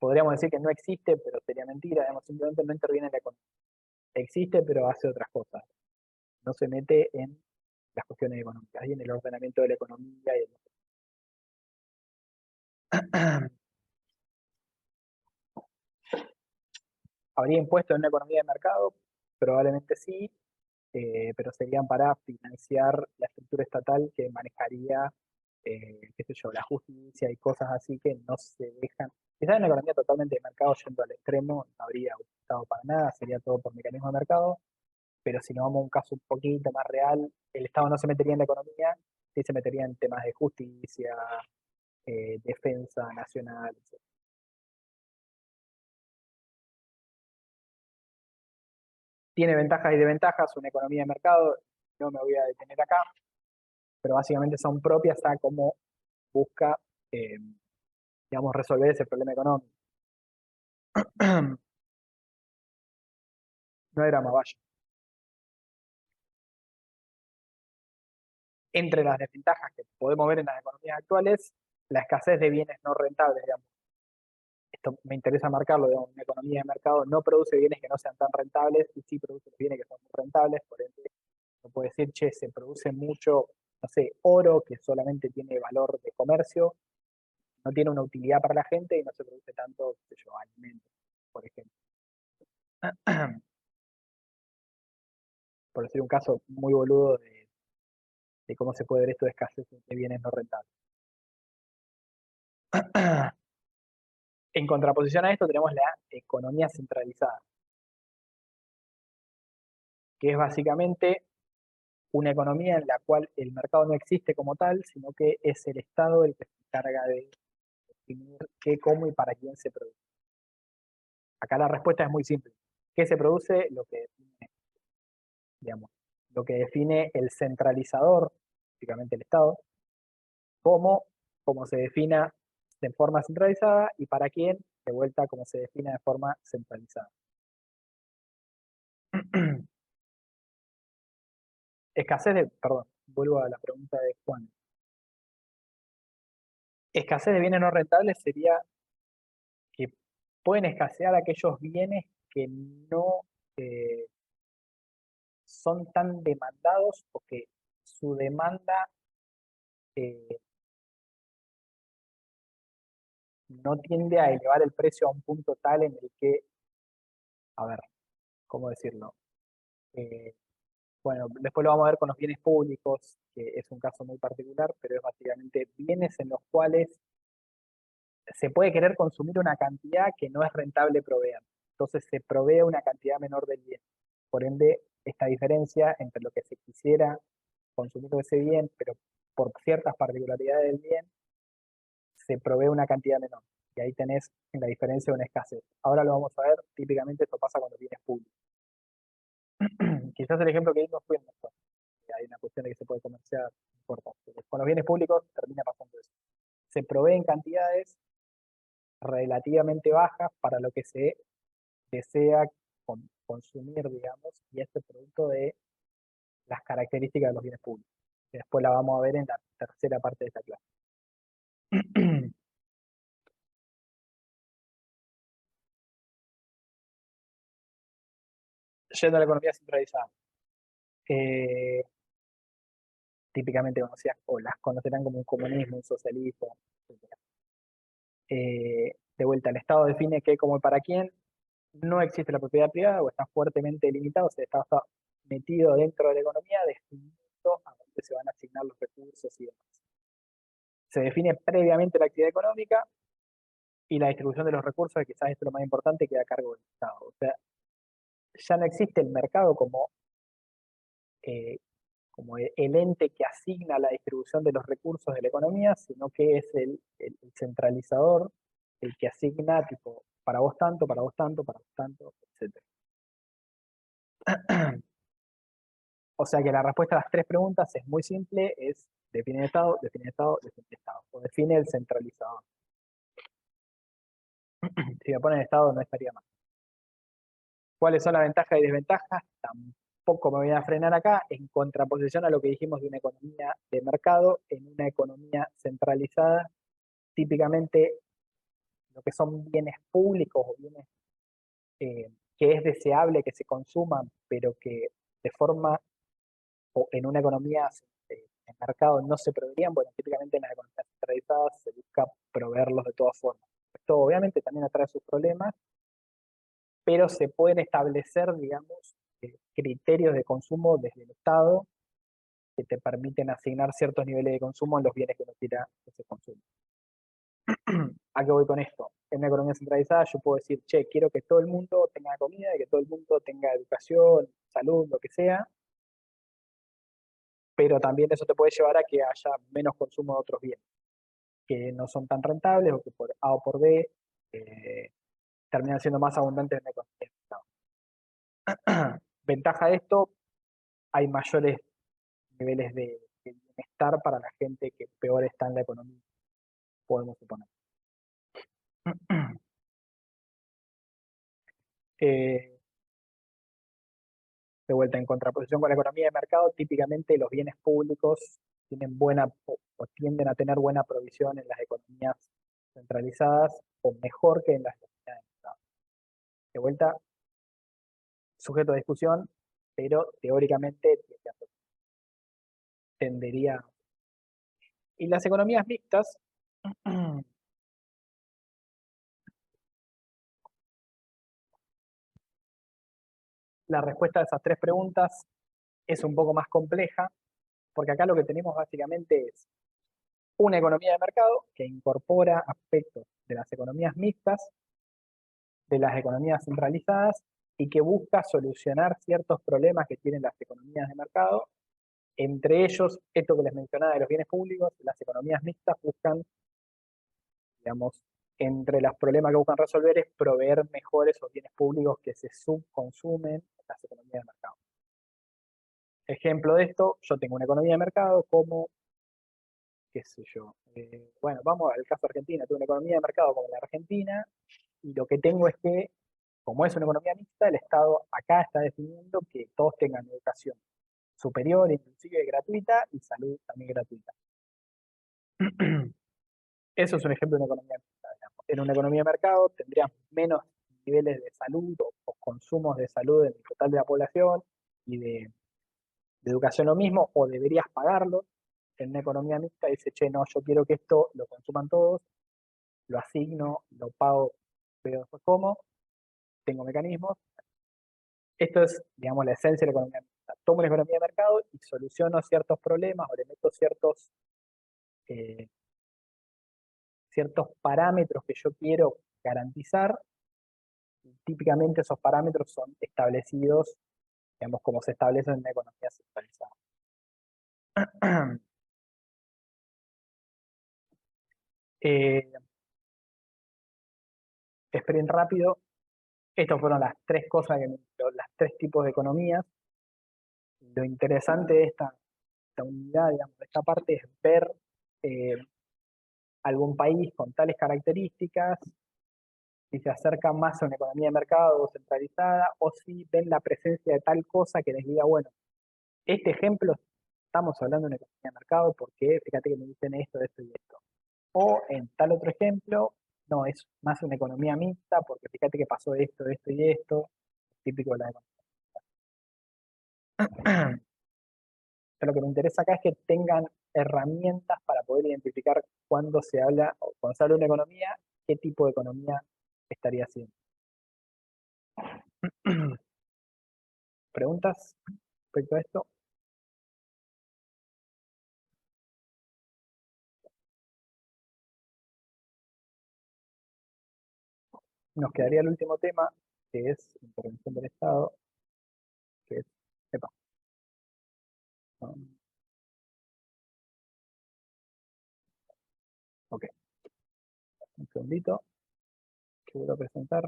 podríamos decir que no existe, pero sería mentira, digamos, simplemente no interviene en la economía. Existe, pero hace otras cosas. No se mete en las cuestiones económicas y en el ordenamiento de la economía. ¿Habría impuestos en una economía de mercado? Probablemente sí, pero serían para financiar la estructura estatal que manejaría, qué sé yo, la justicia y cosas así que no se dejan. Quizás en una economía totalmente de mercado yendo al extremo, no habría Estado para nada, sería todo por mecanismo de mercado, pero si nos vamos a un caso un poquito más real, el Estado no se metería en la economía, sí se metería en temas de justicia, defensa nacional, etc. Tiene ventajas y desventajas una economía de mercado, no me voy a detener acá, pero básicamente son propias a cómo busca, eh, digamos, resolver ese problema económico. No era más vaya. Entre las desventajas que podemos ver en las economías actuales, la escasez de bienes no rentables, digamos. Esto me interesa marcarlo, digamos, una economía de mercado no produce bienes que no sean tan rentables y sí produce bienes que son muy rentables, por ende, no puede decir, che, se produce mucho, no sé, oro que solamente tiene valor de comercio, no tiene una utilidad para la gente y no se produce tanto, qué sé yo, alimentos, por ejemplo. Por decir un caso muy boludo de cómo se puede ver esto de escasez de bienes no rentables. En contraposición a esto tenemos la economía centralizada, que es básicamente una economía en la cual el mercado no existe como tal, sino que es el Estado el que se encarga de definir qué, cómo y para quién se produce. Acá la respuesta es muy simple. ¿Qué se produce? Lo que define, digamos, lo que define el centralizador, básicamente el Estado, cómo se defina de forma centralizada y para quién, de vuelta, cómo se define de forma centralizada. Escasez de, perdón, vuelvo a la pregunta de Juan. Escasez de bienes no rentables sería que pueden escasear aquellos bienes que no eh, son tan demandados o que su demanda eh, no tiende a elevar el precio a un punto tal en el que, a ver, ¿cómo decirlo? Eh, Bueno, después lo vamos a ver con los bienes públicos, que es un caso muy particular, pero es básicamente bienes en los cuales se puede querer consumir una cantidad que no es rentable proveer. Entonces se provee una cantidad menor del bien. Por ende, esta diferencia entre lo que se quisiera consumir de ese bien, pero por ciertas particularidades del bien, se provee una cantidad menor. Y ahí tenés la diferencia de una escasez. Ahora lo vamos a ver, típicamente esto pasa con los bienes públicos. Quizás el ejemplo que dimos fue en esto. Hay una cuestión de que se puede comerciar, no importa. Pero con los bienes públicos termina pasando eso. Se proveen cantidades relativamente bajas para lo que se desea consumir, digamos, y este producto de las características de los bienes públicos. Que después la vamos a ver en la tercera parte de esta clase. Yendo a la economía centralizada. Típicamente conocidas, o las conocerán como un comunismo, un socialismo, etc. De vuelta, el Estado define qué, cómo y para quién. No existe la propiedad privada o está fuertemente limitado, o sea, está metido dentro de la economía, definiendo a dónde se van a asignar los recursos y demás. Se define previamente la actividad económica y la distribución de los recursos, que quizás esto es lo más importante, queda a cargo del Estado. O sea, ya no existe el mercado eh, como el ente que asigna la distribución de los recursos de la economía, sino que es el centralizador, el que asigna, tipo, para vos tanto, para vos tanto, para vos tanto, etc. O sea que la respuesta a las tres preguntas es muy simple, es define el Estado, define el Estado, define el Estado. O define el centralizador. Si me ponen Estado no estaría mal. ¿Cuáles son las ventajas y desventajas? Tampoco me voy a frenar acá, en contraposición a lo que dijimos de una economía de mercado, en una economía centralizada, típicamente lo que son bienes públicos o bienes que es deseable que se consuman, pero que de forma o en una economía en mercado no se proveerían, bueno, típicamente en las economías centralizadas se busca proveerlos de todas formas. Esto obviamente también atrae sus problemas, pero se pueden establecer, digamos, criterios de consumo desde el Estado que te permiten asignar ciertos niveles de consumo en los bienes que uno quiera que se consuman. ¿A qué voy con esto? En una economía centralizada yo puedo decir, che, quiero que todo el mundo tenga comida y que todo el mundo tenga educación, salud, lo que sea, pero también eso te puede llevar a que haya menos consumo de otros bienes que no son tan rentables o que por A o por B terminan siendo más abundantes en la economía. Ventaja de esto, hay mayores niveles de bienestar para la gente que peor está en la economía, podemos suponer. Eh, de vuelta, en contraposición con la economía de mercado, típicamente los bienes públicos tienen buena o tienden a tener buena provisión en las economías centralizadas o mejor que en las economías de mercado. De vuelta, sujeto a discusión, pero teóricamente tendería. Y las economías mixtas, la respuesta a esas tres preguntas es un poco más compleja, porque acá lo que tenemos básicamente es una economía de mercado que incorpora aspectos de las economías mixtas, de las economías centralizadas, y que busca solucionar ciertos problemas que tienen las economías de mercado. Entre ellos, esto que les mencionaba de los bienes públicos, las economías mixtas buscan, digamos, entre los problemas que buscan resolver es proveer mejor esos bienes públicos que se subconsumen en las economías de mercado. Ejemplo de esto, yo tengo una economía de mercado como, qué sé yo, bueno, vamos al caso argentino, tengo una economía de mercado como la Argentina, y lo que tengo es que, como es una economía mixta, el Estado acá está definiendo que todos tengan educación superior, inclusive gratuita, y salud también gratuita. Eso es un ejemplo de una economía mixta, digamos. En una economía de mercado tendrías menos niveles de salud o consumos de salud en el total de la población y de educación lo mismo, o deberías pagarlo. En una economía mixta dice, che, no, yo quiero que esto lo consuman todos, lo asigno, lo pago, veo después cómo, tengo mecanismos. Esto es, digamos, la esencia de la economía mixta. tomo una economía de mercado y soluciono ciertos problemas o le meto ciertos parámetros que yo quiero garantizar. Típicamente esos parámetros son establecidos, digamos, como se establecen en una economía centralizada. Esperen rápido. Estas fueron las tres cosas, las tres tipos de economías. Lo interesante de esta unidad, digamos, de esta parte, es ver eh, algún país con tales características, si se acerca más a una economía de mercado centralizada, o si ven la presencia de tal cosa que les diga, bueno, este ejemplo, estamos hablando de una economía de mercado porque fíjate que me dicen esto, esto y esto. O en tal otro ejemplo, no, es más una economía mixta porque fíjate que pasó esto, esto y esto, típico de la economía. Lo que me interesa acá es que tengan herramientas para poder identificar cuando se habla, o cuando se habla de una economía, qué tipo de economía estaría haciendo. ¿Preguntas respecto a esto? Nos quedaría el último tema, que es intervención del Estado, que es, epa, no, ok, un segundito, que vuelvo a presentar.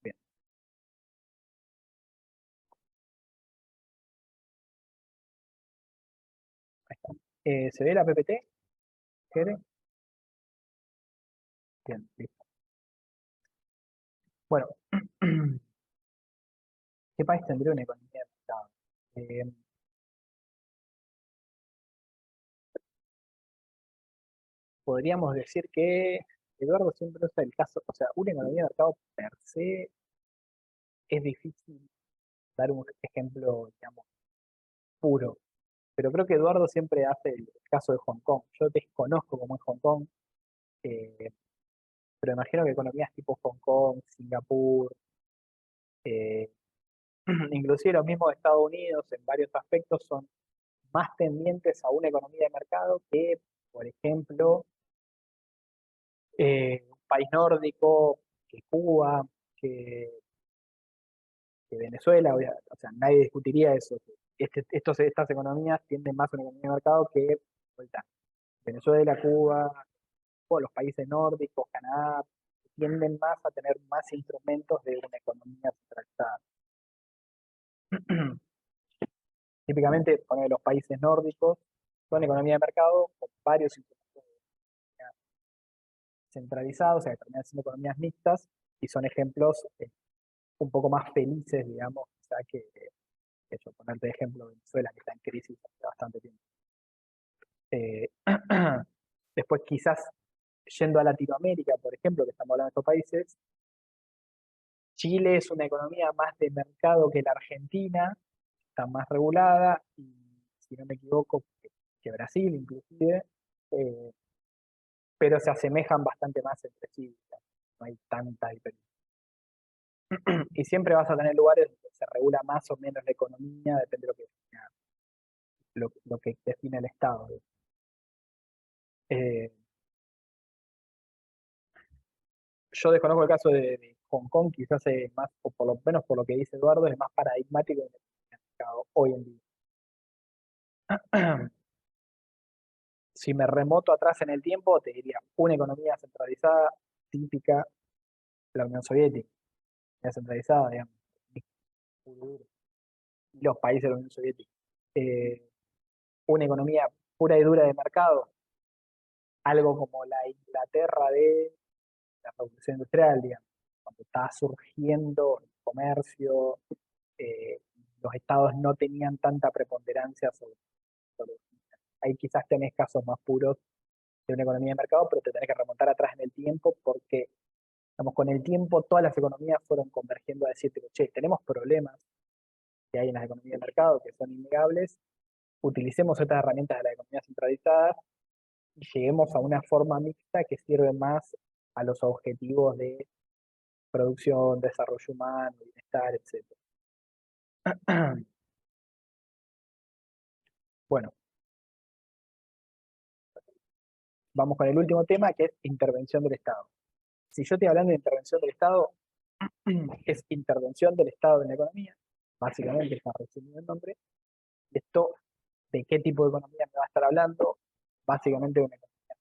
Bien, ahí está. ¿Se ve la PPT? ¿Quiere? Bien, listo. Bueno, ¿qué país tendría una economía de mercado? Podríamos decir que Eduardo siempre usa el caso, o sea, una economía de mercado per se es difícil dar un ejemplo, digamos, puro, pero creo que Eduardo siempre hace el caso de Hong Kong. Yo desconozco cómo es Hong Kong, eh, pero imagino que economías tipo Hong Kong, Singapur, eh, inclusive los mismos de Estados Unidos en varios aspectos son más tendientes a una economía de mercado que, por ejemplo, un país nórdico, que Cuba, que Venezuela, o sea, nadie discutiría eso. Estas economías tienden más a una economía de mercado que vuelta, Venezuela, Cuba, o los países nórdicos, Canadá, tienden más a tener más instrumentos de una economía centralizada. Típicamente, poner los países nórdicos son economía de mercado con varios instrumentos centralizados, o sea, que terminan siendo economías mixtas, y son ejemplos un poco más felices, digamos, o sea, que yo ponerte de ejemplo Venezuela, que está en crisis hace bastante tiempo. Eh, después quizás yendo a Latinoamérica, por ejemplo, que estamos hablando de estos países, Chile es una economía más de mercado que la Argentina, está más regulada, y si no me equivoco, que Brasil inclusive, eh, pero se asemejan bastante más entre sí, no hay tanta diferencia. Y siempre vas a tener lugares donde se regula más o menos la economía, depende de lo que define el Estado. Eh, yo desconozco el caso de Hong Kong, quizás es más, o por lo menos por lo que dice Eduardo, es más paradigmático en el mercado hoy en día. Si me remoto atrás en el tiempo, te diría una economía centralizada típica, la Unión Soviética, centralizada, digamos, y los países de la Unión Soviética. Eh, una economía pura y dura de mercado, algo como la Inglaterra de la Revolución Industrial, digamos, cuando estaba surgiendo el comercio, eh, los estados no tenían tanta preponderancia sobre. Ahí quizás tenés casos más puros de una economía de mercado, pero te tenés que remontar atrás en el tiempo porque, digamos, con el tiempo todas las economías fueron convergiendo a decirte, che, tenemos problemas que hay en las economías de mercado que son innegables, utilicemos estas herramientas de la economía centralizada y lleguemos a una forma mixta que sirve más a los objetivos de producción, desarrollo humano, bienestar, etc. Bueno, vamos con el último tema, que es intervención del Estado. Si yo estoy hablando de intervención del Estado, es intervención del Estado en la economía, básicamente está resumido el nombre. Esto, ¿de qué tipo de economía me va a estar hablando? Básicamente de una economía.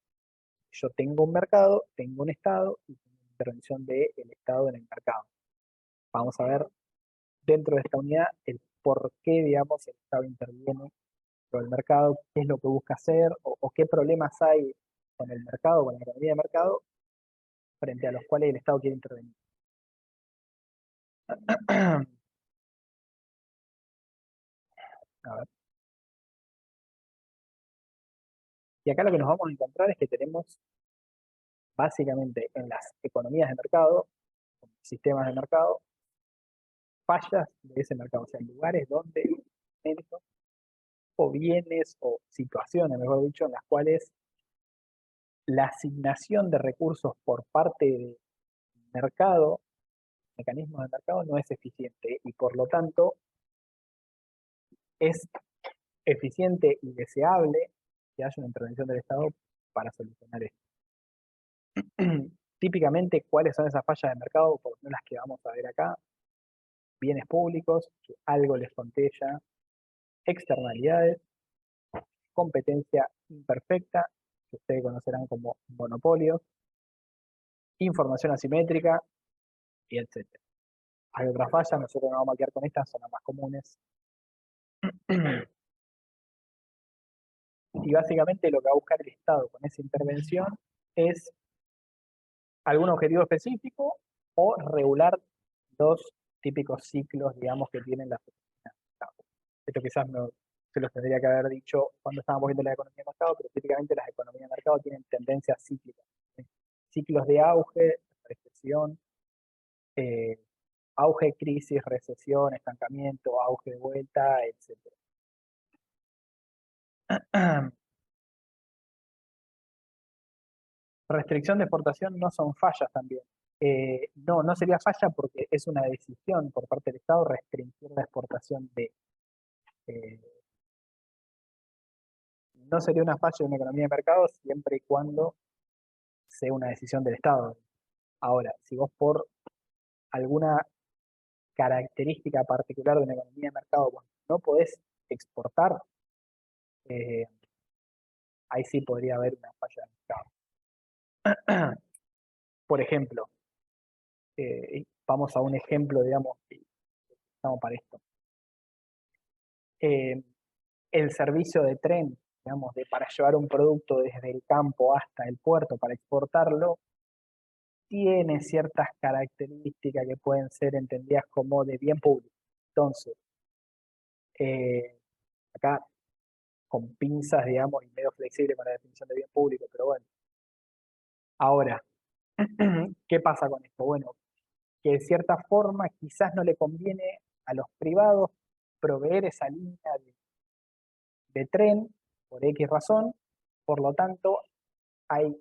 Yo tengo un mercado, tengo un Estado y tengo una intervención del Estado en el mercado. Vamos a ver dentro de esta unidad el por qué, digamos, el Estado interviene con el mercado, qué es lo que busca hacer o qué problemas hay con el mercado, con la economía de mercado, frente a los cuales el Estado quiere intervenir. A ver. Y acá lo que nos vamos a encontrar es que tenemos básicamente en las economías de mercado, sistemas de mercado, fallas de ese mercado, o sea, lugares donde elementos o bienes o situaciones, mejor dicho, en las cuales la asignación de recursos por parte del mercado, mecanismos de mercado, no es eficiente y por lo tanto es eficiente y deseable que haya una intervención del Estado para solucionar esto. Típicamente, ¿cuáles son esas fallas de mercado? Por lo menos las que vamos a ver acá. Bienes públicos, que algo les conté ya, externalidades, competencia imperfecta, que ustedes conocerán como monopolios, información asimétrica, y etc. Hay otras fallas, nosotros nos vamos a quedar con estas, son las más comunes. Y básicamente lo que va a buscar el Estado con esa intervención es algún objetivo específico o regular dos típicos ciclos, digamos, que tienen las economías de mercado. Esto quizás no se los tendría que haber dicho cuando estábamos viendo la economía de mercado, pero típicamente las economías de mercado tienen tendencias cíclicas. ¿Sí? Ciclos de auge, recesión, eh, auge, crisis, recesión, estancamiento, auge de vuelta, etc. Restricción de exportación no son fallas también. No, no sería falla porque es una decisión por parte del Estado restringir la exportación de. eh, no sería una falla de una economía de mercado siempre y cuando sea una decisión del Estado. Ahora, si vos por alguna característica particular de una economía de mercado no podés exportar, eh, ahí sí podría haber una falla de mercado. Por ejemplo, vamos a un ejemplo, digamos, estamos para esto. El servicio de tren, digamos, para llevar un producto desde el campo hasta el puerto para exportarlo, tiene ciertas características que pueden ser entendidas como de bien público. Entonces, acá con pinzas, digamos, y medio flexible con la definición de bien público, pero bueno. Ahora, ¿qué pasa con esto? Bueno, que de cierta forma quizás no le conviene a los privados proveer esa línea de tren por X razón, por lo tanto hay,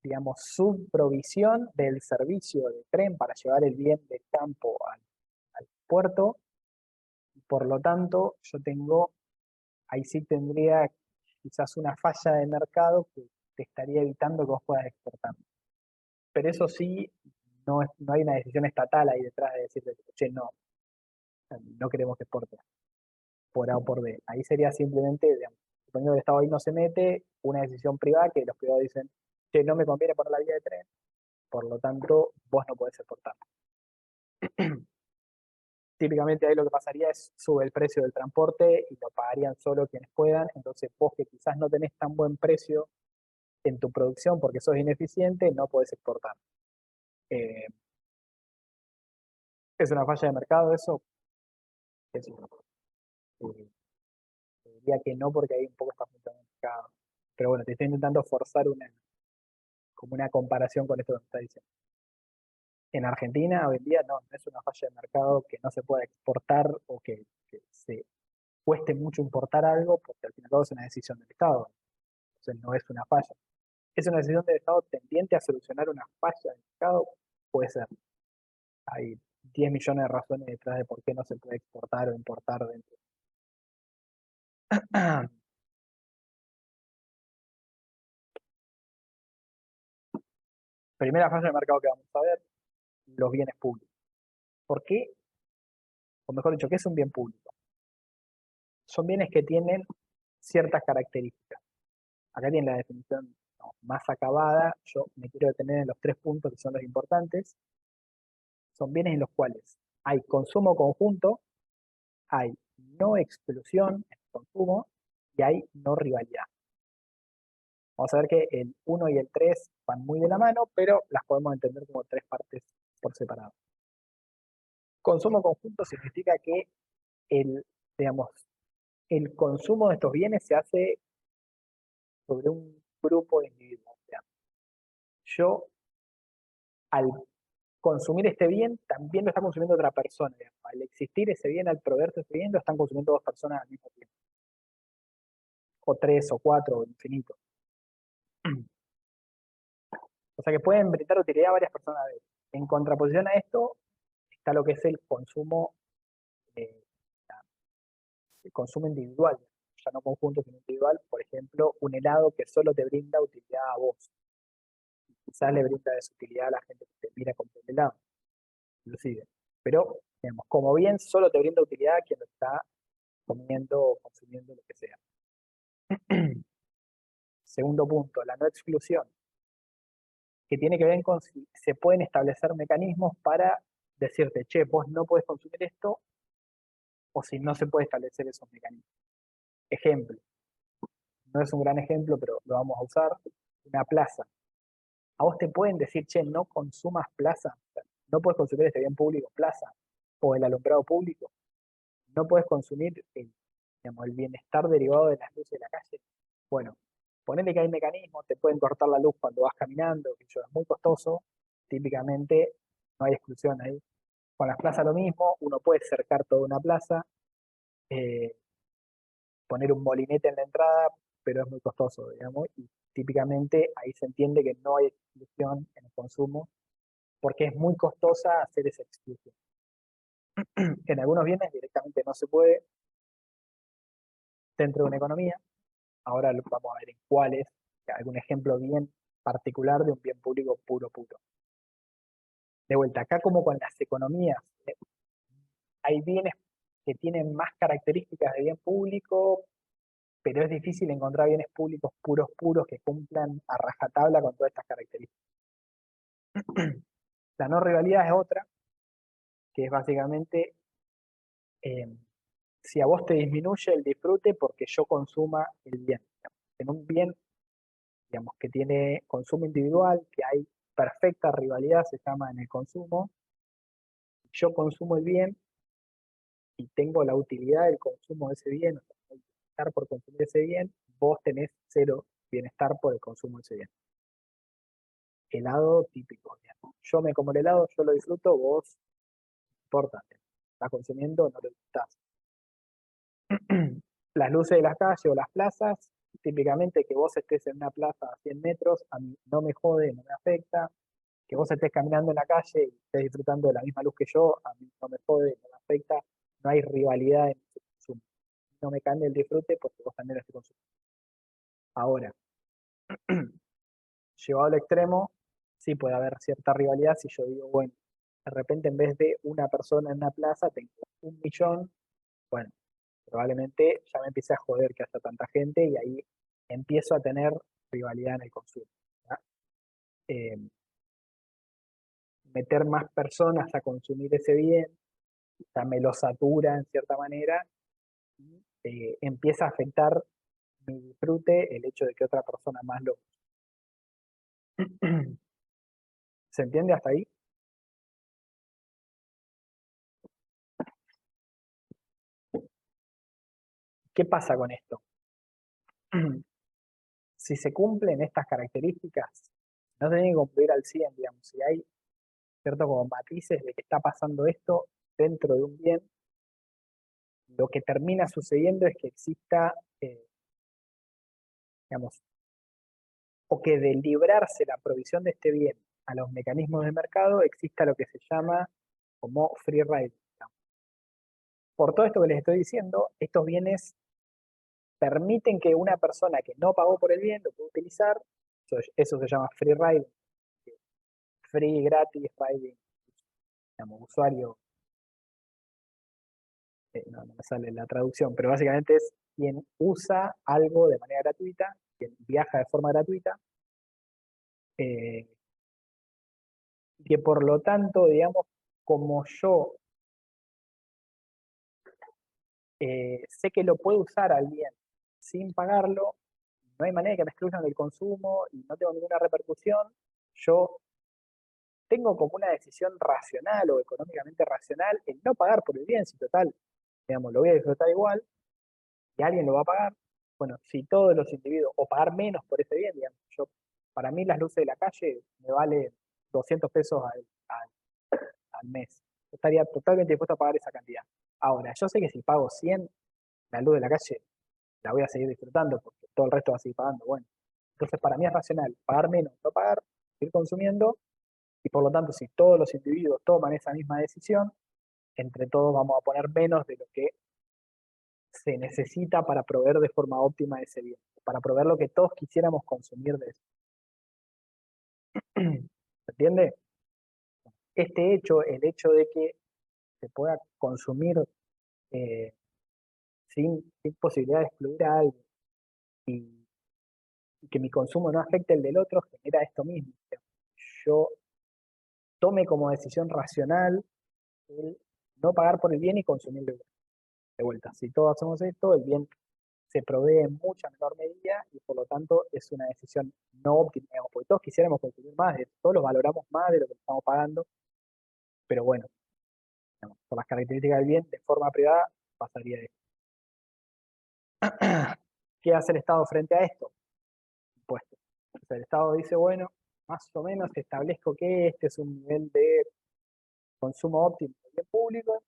digamos, subprovisión del servicio de tren para llevar el bien del campo al puerto, y por lo tanto yo tengo, ahí sí tendría quizás una falla de mercado que te estaría evitando que vos puedas exportar. Pero eso sí, no hay una decisión estatal ahí detrás de decirte, che, no queremos que exporte por A o por B. Ahí sería simplemente, digamos, suponiendo que el Estado ahí no se mete, una decisión privada que los privados dicen, che, no me conviene poner la vía de tren, por lo tanto, vos no podés exportar. Típicamente ahí lo que pasaría es sube el precio del transporte y lo pagarían solo quienes puedan, entonces vos que quizás no tenés tan buen precio en tu producción porque sos ineficiente, no podés exportar. Eh, ¿Es una falla de mercado eso? Sí. Diría que no porque ahí un poco está funcionando el mercado. Pero bueno, te estoy intentando forzar como una comparación con esto que me está diciendo. En Argentina hoy en día no es una falla de mercado que no se pueda exportar o que se cueste mucho importar algo porque al fin y al cabo es una decisión del Estado. Entonces no es una falla. ¿Es una decisión del Estado tendiente a solucionar una falla del mercado? Puede ser. Ahí 10 millones de razones detrás de por qué no se puede exportar o importar dentro. Primera fase del mercado que vamos a ver, los bienes públicos. ¿Por qué? O mejor dicho, ¿qué es un bien público? Son bienes que tienen ciertas características. Acá tiene la definición más acabada. Yo me quiero detener en los 3 puntos que son los importantes. Son bienes en los cuales hay consumo conjunto, hay no exclusión en el consumo y hay no rivalidad. Vamos a ver que el 1 y el 3 van muy de la mano, pero las podemos entender como 3 partes por separado. Consumo conjunto significa que el, digamos, el consumo de estos bienes se hace sobre un grupo de individuos. Yo, al consumir este bien, también lo está consumiendo otra persona. Digamos. Al existir ese bien, al proveerse ese bien, lo están consumiendo 2 personas al mismo tiempo. O 3 o 4 o infinito. O sea que pueden brindar utilidad a varias personas a veces. En contraposición a esto está lo que es eh, el consumo individual, ya no conjunto sino individual. Por ejemplo, un helado que solo te brinda utilidad a vos. Quizás le brinda desutilidad a la gente que te mira con el helado, inclusive. Pero, digamos, como bien solo te brinda utilidad a quien lo está comiendo o consumiendo lo que sea. Segundo punto, la no exclusión, que tiene que ver con si se pueden establecer mecanismos para decirte, che, vos no puedes consumir esto, o si no se puede establecer esos mecanismos. Ejemplo, no es un gran ejemplo, pero lo vamos a usar, una plaza. A vos te pueden decir, che, no consumas plaza, no puedes consumir este bien público, plaza, o el alumbrado público, no puedes consumir digamos, el bienestar derivado de las luces de la calle. Bueno, ponele que hay mecanismos, te pueden cortar la luz cuando vas caminando, que eso es muy costoso, típicamente no hay exclusión ahí. Con las plazas lo mismo, uno puede cercar toda una plaza, eh, poner un molinete en la entrada, pero es muy costoso, digamos, y típicamente ahí se entiende que no hay exclusión en el consumo, porque es muy costosa hacer esa exclusión. En algunos bienes directamente no se puede dentro de una economía, ahora vamos a ver en cuáles, algún ejemplo bien particular de un bien público puro puro. De vuelta, acá como con las economías, hay bienes que tienen más características de bien público, pero es difícil encontrar bienes públicos puros puros que cumplan a rajatabla con todas estas características. La no rivalidad es otra, que es básicamente eh, si a vos te disminuye el disfrute porque yo consuma el bien. En un bien, digamos, que tiene consumo individual, que hay perfecta rivalidad, se llama en el consumo, yo consumo el bien y tengo la utilidad del consumo de ese bien, o sea, el bienestar por consumir ese bien, vos tenés 0 bienestar por el consumo de ese bien. Helado típico, digamos. Yo me como el helado, yo lo disfruto, vos, importa, estás consumiendo, no lo disfrutás. Las luces de las calles o las plazas, típicamente que vos estés en una plaza a 100 metros, a mí no me jode, no me afecta. Que vos estés caminando en la calle y estés disfrutando de la misma luz que yo, a mí no me jode, no me afecta. No hay rivalidad en el consumo. No me cambia el disfrute porque vos también lo estás consumiendo. Ahora, llevado al extremo, sí puede haber cierta rivalidad si yo digo, bueno, de repente en vez de una persona en una plaza, tengo 1 millón, bueno, probablemente ya me empiece a joder que haya tanta gente y ahí empiezo a tener rivalidad en el consumo. Eh, Meter más personas a consumir ese bien, ya me lo satura en cierta manera y empieza a afectar mi disfrute el hecho de que otra persona más lo... ¿Se entiende hasta ahí? ¿Qué pasa con esto? Si se cumplen estas características, no se tiene que cumplir al 100, digamos, si hay cierto como matices de que está pasando esto dentro de un bien, lo que termina sucediendo es que exista, digamos, o que de librarse la provisión de este bien a los mecanismos de mercado, exista lo que se llama como free riding. Por todo esto que les estoy diciendo, estos bienes permiten que una persona que no pagó por el bien lo pueda utilizar. Eso se llama free riding, free, gratis, riding, digamos, usuario, no me sale la traducción, pero básicamente es quien usa algo de manera gratuita, quien viaja de forma gratuita, eh, que por lo tanto, digamos, como yo sé que lo puedo usar alguien sin pagarlo, no hay manera de que me excluyan del consumo y no tengo ninguna repercusión, yo tengo como una decisión racional o económicamente racional el no pagar por el bien, si total, digamos, lo voy a disfrutar igual y alguien lo va a pagar. Bueno, si todos los individuos, o pagar menos por ese bien, digamos, para mí las luces de la calle me valen 200 pesos al mes. Yo estaría totalmente dispuesto a pagar esa cantidad. Ahora, yo sé que si pago 100, la luz de la calle la voy a seguir disfrutando porque todo el resto va a seguir pagando. Bueno, entonces para mí es racional pagar menos, no pagar, ir consumiendo, y por lo tanto, si todos los individuos toman esa misma decisión, entre todos vamos a poner menos de lo que se necesita para proveer de forma óptima ese bien, para proveer lo que todos quisiéramos consumir de eso. ¿Se entiende? Este hecho, el hecho de que se pueda consumir eh, sin posibilidad de excluir a alguien y que mi consumo no afecte el del otro, genera esto mismo. Yo tome como decisión racional el no pagar por el bien y consumir de vuelta. Si todos hacemos esto, el bien se provee en mucha menor medida y por lo tanto es una decisión no óptima, digamos, porque todos quisiéramos consumir más, todos los valoramos más de lo que estamos pagando, pero bueno, digamos, por las características del bien, de forma privada, pasaría esto. ¿Qué hace el Estado frente a esto? Impuestos. O sea, el Estado dice, bueno, más o menos establezco que este es un nivel de consumo óptimo del bien público,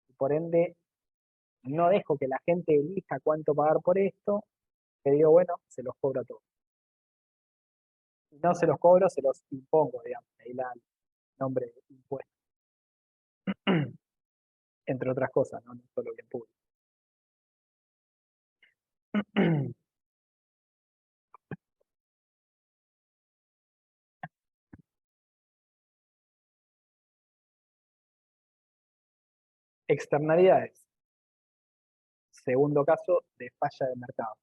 y por ende no dejo que la gente elija cuánto pagar por esto, que digo, bueno, se los cobro a todos. Si no se los cobro, se los impongo, digamos, ahí el nombre de impuesto, entre otras cosas, no solo bien público. Externalidades. Segundo caso de falla de mercado.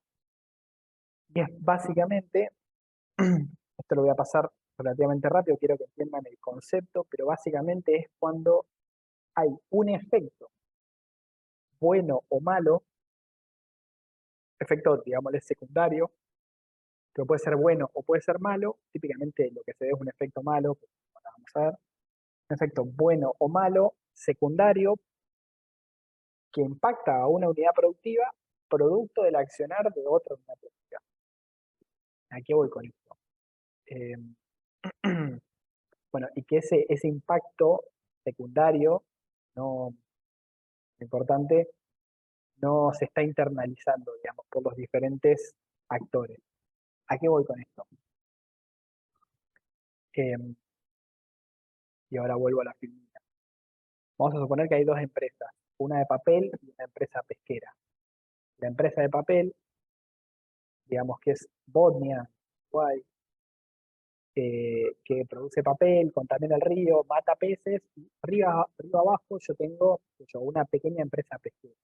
Y es básicamente, esto lo voy a pasar relativamente rápido, quiero que entiendan el concepto, pero básicamente es cuando hay un efecto, bueno o malo, efecto, digámosle, secundario, que puede ser bueno o puede ser malo, típicamente lo que se ve es un efecto malo, que ahora vamos a ver, un efecto bueno o malo, secundario, que impacta a una unidad productiva, producto del accionar de otra unidad productiva. ¿A qué voy con esto? Eh, bueno, y que ese impacto secundario, no importante, no se está internalizando, digamos, por los diferentes actores. ¿A qué voy con esto? Eh, y ahora vuelvo a la filmina. Vamos a suponer que hay dos empresas, una de papel y una empresa pesquera. La empresa de papel, digamos que es Bodnia, Uruguay, que produce papel, contamina el río, mata peces, y arriba abajo yo tengo una pequeña empresa pesquera.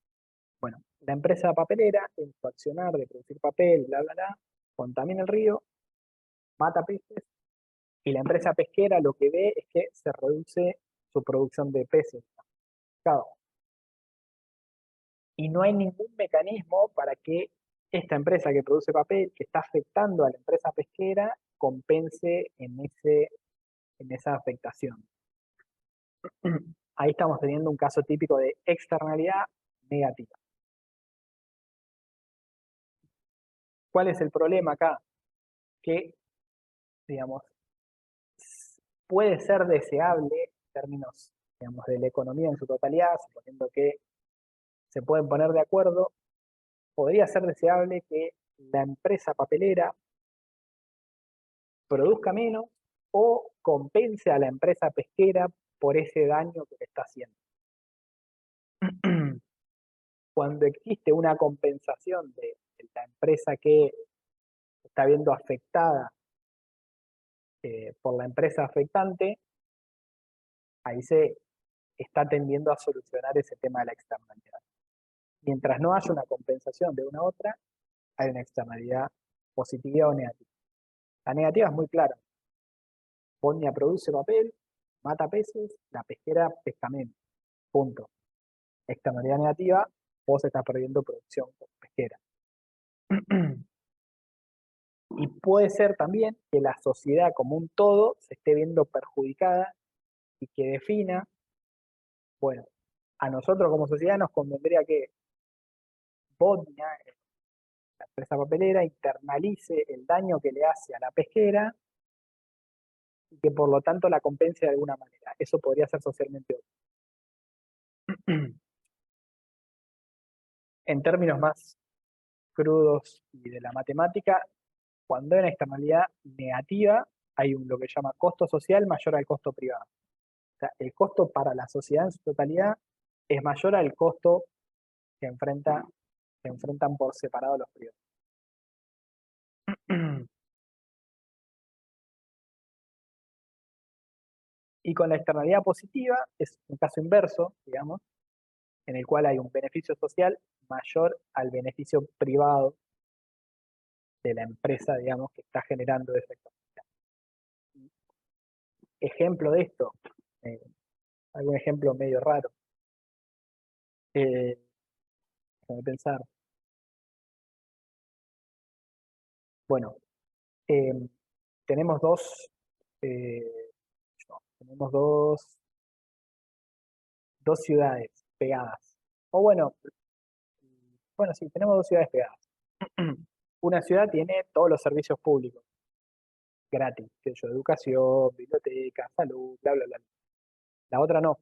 Bueno, la empresa papelera, en su accionar de producir papel, bla, bla, bla, contamina el río, mata peces, y la empresa pesquera lo que ve es que se reduce su producción de peces. Claro, y no hay ningún mecanismo para que esta empresa que produce papel, que está afectando a la empresa pesquera, compense en esa afectación. Ahí estamos teniendo un caso típico de externalidad negativa. ¿Cuál es el problema acá? Que, digamos, puede ser deseable en términos, digamos, de la economía en su totalidad, suponiendo que se pueden poner de acuerdo, podría ser deseable que la empresa papelera produzca menos o compense a la empresa pesquera por ese daño que le está haciendo. Cuando existe una compensación de la empresa que está viendo afectada por la empresa afectante, ahí se está tendiendo a solucionar ese tema de la externalidad. Mientras no haya una compensación de una a otra, hay una externalidad positiva o negativa. La negativa es muy clara. Bonia produce papel, mata peces, la pesquera pesca menos. Punto. Externalidad negativa, vos estás perdiendo producción pesquera. Y puede ser también que la sociedad como un todo se esté viendo perjudicada y que defina, bueno, a nosotros como sociedad nos convendría que Bonia, la empresa papelera, internalice el daño que le hace a la pesquera y que por lo tanto la compense de alguna manera. Eso podría ser socialmente útil. En términos más crudos y de la matemática, cuando hay una externalidad negativa, hay lo que se llama costo social mayor al costo privado. O sea, el costo para la sociedad en su totalidad es mayor al costo que enfrentan por separado los privados. Y con la externalidad positiva es un caso inverso, digamos, en el cual hay un beneficio social mayor al beneficio privado de la empresa, digamos, que está generando esa externalidad. Ejemplo de esto, algún ejemplo medio raro. Déjame pensar. Bueno, eh, tenemos eh, tenemos dos ciudades pegadas. O bueno, sí, tenemos dos ciudades pegadas. Una ciudad tiene todos los servicios públicos gratis, que yo, educación, biblioteca, salud, bla, bla, bla. La otra no.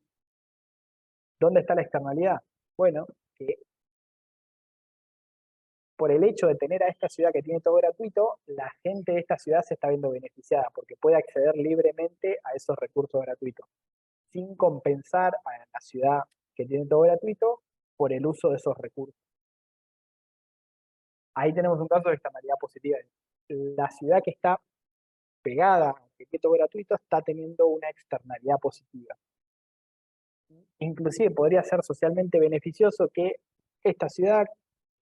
¿Dónde está la externalidad? Bueno, que por el hecho de tener a esta ciudad que tiene todo gratuito, la gente de esta ciudad se está viendo beneficiada porque puede acceder libremente a esos recursos gratuitos, sin compensar a la ciudad que tiene todo gratuito por el uso de esos recursos. Ahí tenemos un caso de externalidad positiva. La ciudad que está pegada, que tiene todo gratuito, está teniendo una externalidad positiva. Inclusive podría ser socialmente beneficioso que esta ciudad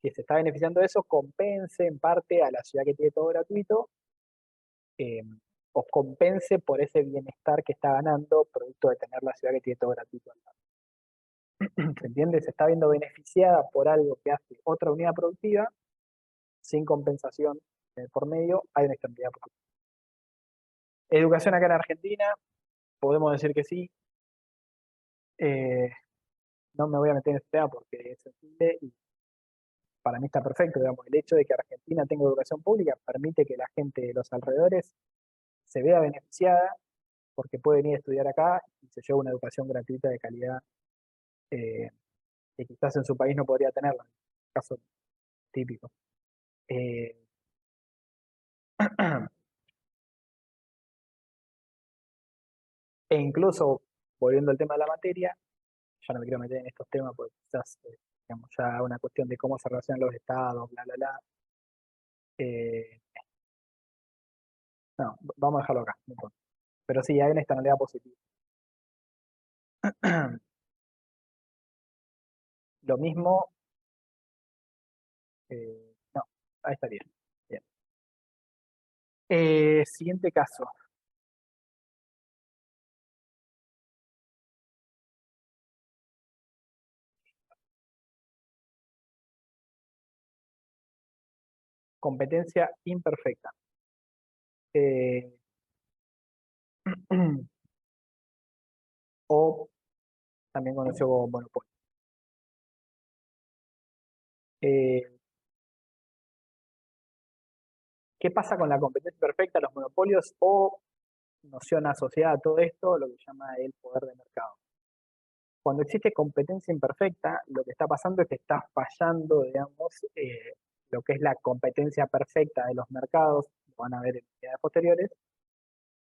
que se está beneficiando de eso compense en parte a la ciudad que tiene todo gratuito, eh, o compense por ese bienestar que está ganando producto de tener la ciudad que tiene todo gratuito. ¿Se entiende? Se está viendo beneficiada por algo que hace otra unidad productiva sin compensación por medio, hay una externalidad positiva. Educación acá en Argentina, podemos decir que sí. No me voy a meter en este tema porque es sensible y para mí está perfecto, digamos. El hecho de que Argentina tenga educación pública permite que la gente de los alrededores se vea beneficiada porque puede venir a estudiar acá y se lleva una educación gratuita de calidad eh, que quizás en su país no podría tenerla, caso típico. Eh, e incluso, volviendo al tema de la materia, ya no me quiero meter en estos temas porque quizás, digamos, ya una cuestión de cómo se relacionan los estados, bla, bla, bla. Eh, no, vamos a dejarlo acá, no importa. Pero sí, hay una externalidad positiva. Lo mismo, no, ahí está bien. Bien. Siguiente caso. Competencia imperfecta. Eh, o también conocido como monopolio. Eh, ¿Qué pasa con la competencia perfecta, los monopolios o noción asociada a todo esto, lo que se llama el poder de mercado? Cuando existe competencia imperfecta, lo que está pasando es que está fallando, digamos, lo que es la competencia perfecta de los mercados, lo van a ver en unidades posteriores,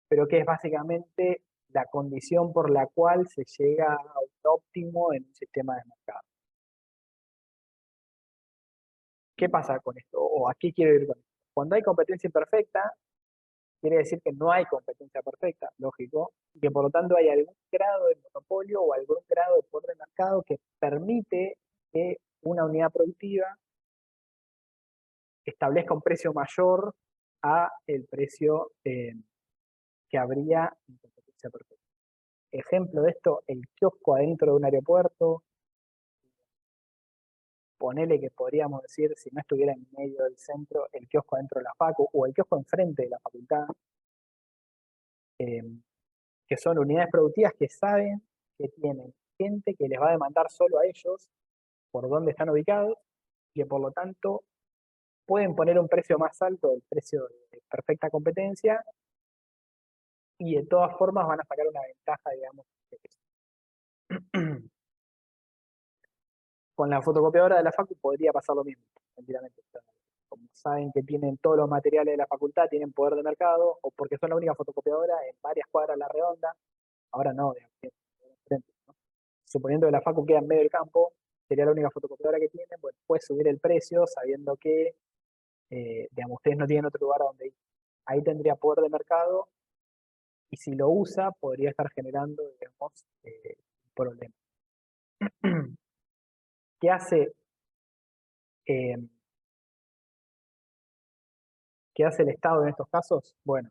pero que es básicamente la condición por la cual se llega a un óptimo en un sistema de mercado. ¿Qué pasa con esto? ¿O a qué quiero ir con esto? Cuando hay competencia imperfecta, quiere decir que no hay competencia perfecta, lógico, y que por lo tanto hay algún grado de monopolio o algún grado de poder de mercado que permite que una unidad productiva establezca un precio mayor a el precio que habría en competencia perfecta. Ejemplo de esto, el kiosco adentro de un aeropuerto. Ponele que podríamos decir, si no estuviera en medio del centro, el kiosco adentro de la facu o el kiosco enfrente de la facultad, que son unidades productivas que saben que tienen gente que les va a demandar solo a ellos por dónde están ubicados y que por lo tanto pueden poner un precio más alto del precio de perfecta competencia y de todas formas van a sacar una ventaja, digamos. Con la fotocopiadora de la facu podría pasar lo mismo, tranquilamente. Como saben que tienen todos los materiales de la facultad, tienen poder de mercado, o porque son la única fotocopiadora en varias cuadras a la redonda, ahora no, digamos, ¿no? Suponiendo que la facu queda en medio del campo, sería la única fotocopiadora que tienen, bueno, puede subir el precio sabiendo que, digamos, ustedes no tienen otro lugar a donde ir. Ahí tendría poder de mercado, y si lo usa, podría estar generando, digamos, un problema. ¿Qué hace? Eh, ¿Qué hace el Estado en estos casos? Bueno,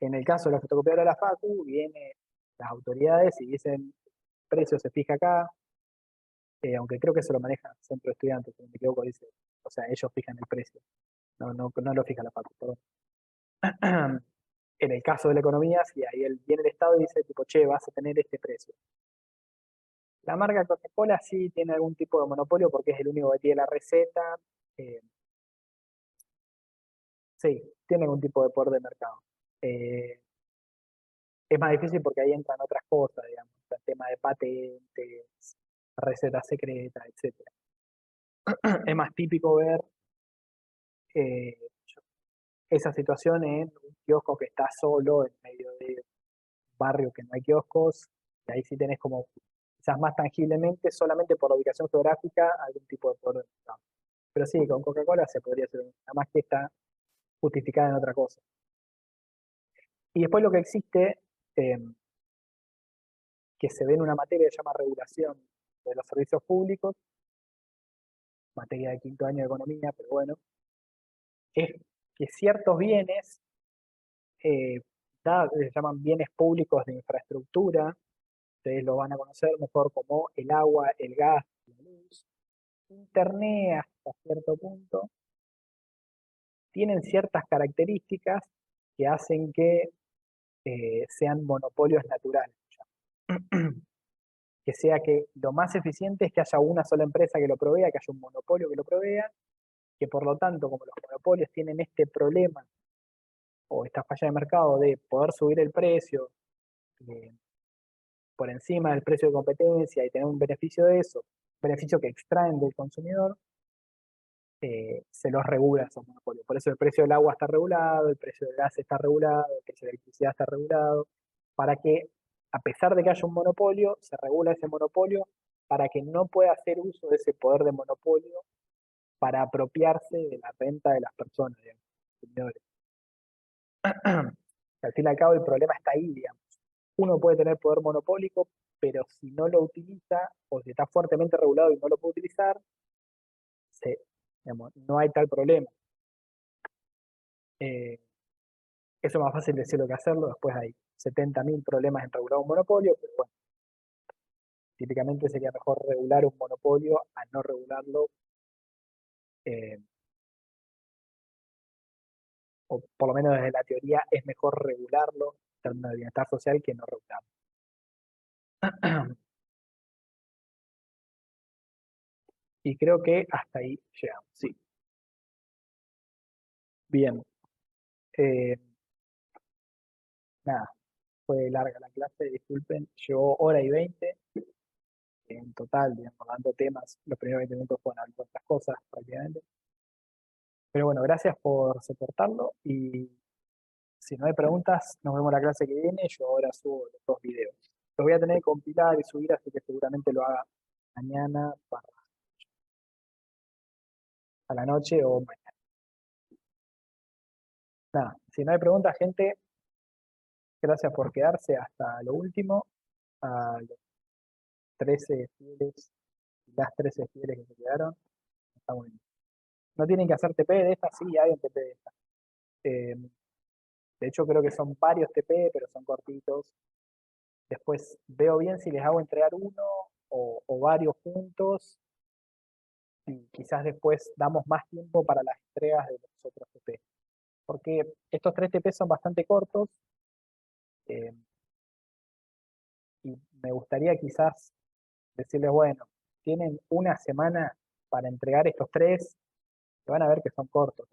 en el caso de la fotocopiadora de la Facu, vienen las autoridades y dicen, precio se fija acá, aunque creo que se lo maneja el centro de estudiantes, si no me equivoco, dice, o sea, ellos fijan el precio, no lo fija la Facu, perdón. En el caso de la economía, si ahí viene el Estado y dice, tipo, che, vas a tener este precio. La marca Coca-Cola sí tiene algún tipo de monopolio porque es el único que tiene la receta. Sí, tiene algún tipo de poder de mercado. Es más difícil porque ahí entran otras cosas, digamos, el tema de patentes, recetas secretas, etc. Es más típico ver eh, esa situación en un kiosco que está solo en medio de un barrio que no hay kioscos, y ahí sí tenés como, quizás más tangiblemente, solamente por la ubicación geográfica, algún tipo de poder de mercado. Pero sí, con Coca-Cola se podría hacer, nada más que está justificada en otra cosa. Y después lo que existe, eh, que se ve en una materia que se llama regulación de los servicios públicos, materia de quinto año de economía, pero bueno, es que ciertos bienes, eh, se llaman bienes públicos de infraestructura, ustedes lo van a conocer mejor como el agua, el gas, la luz, internet hasta cierto punto, tienen ciertas características que hacen que sean monopolios naturales. Que sea que lo más eficiente es que haya una sola empresa que lo provea, que haya un monopolio que lo provea, que por lo tanto, como los monopolios tienen este problema o esta falla de mercado de poder subir el precio eh, por encima del precio de competencia y tener un beneficio de eso, beneficio que extraen del consumidor, se los regula esos monopolios. Por eso el precio del agua está regulado, el precio del gas está regulado, el precio de la electricidad está regulado, para que, a pesar de que haya un monopolio, se regula ese monopolio para que no pueda hacer uso de ese poder de monopolio para apropiarse de la renta de las personas, digamos, consumidores. Al fin y al cabo el problema está ahí, digamos. Uno puede tener poder monopólico, pero si no lo utiliza, o si está fuertemente regulado y no lo puede utilizar, digamos, no hay tal problema. Eso es más fácil decirlo que hacerlo, después hay 70.000 problemas en regular un monopolio, pero bueno, típicamente sería mejor regular un monopolio a no regularlo, eh, o por lo menos desde la teoría es mejor regularlo en términos de bienestar social que no regularlo. Y creo que hasta ahí llegamos, sí. Bien. Eh, Nada, fue larga la clase, disculpen, llevó hora y 20 en total, digamos, dando temas, los primeros 20 minutos fueron hablando de otras cosas prácticamente. Pero bueno, gracias por soportarlo y Si no hay preguntas, nos vemos la clase que viene. Yo ahora subo los 2 videos. Los voy a tener que compilar y subir, así que seguramente lo haga mañana a la noche o mañana. Nada, si no hay preguntas, gente, gracias por quedarse hasta lo último. A los 13 fieles y las 13 fieles que se quedaron, está muy bien. No tienen que hacer TP de esta, sí, hay un TP de esta. De hecho, creo que son varios TP, pero son cortitos. Después veo bien si les hago entregar uno o varios juntos. Y quizás después damos más tiempo para las entregas de los otros TP. Porque estos 3 TP son bastante cortos. Y me gustaría quizás decirles, bueno, tienen una semana para entregar estos 3, que van a ver que son cortos.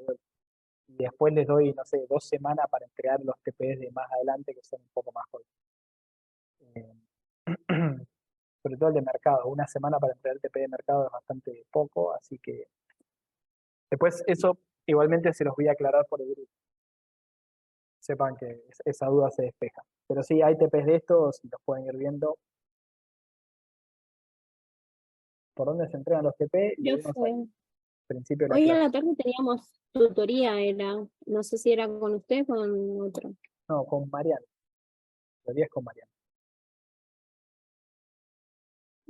Y después les doy, no sé, 2 semanas para entregar los TPs de más adelante, que son un poco más cortos. Eh, sobre todo el de mercado. Una semana para entregar el TP de mercado es bastante poco, así que después eso igualmente se los voy a aclarar por el grupo. Sepan que esa duda se despeja. Pero sí, hay TPs de estos y los pueden ir viendo. ¿Por dónde se entregan los TP? Y Yo vemos fue. al principio de la Hoy a clase. la tarde teníamos tutoría, no sé si era con usted o con otro. No, con Mariana. La teoría es con Mariana.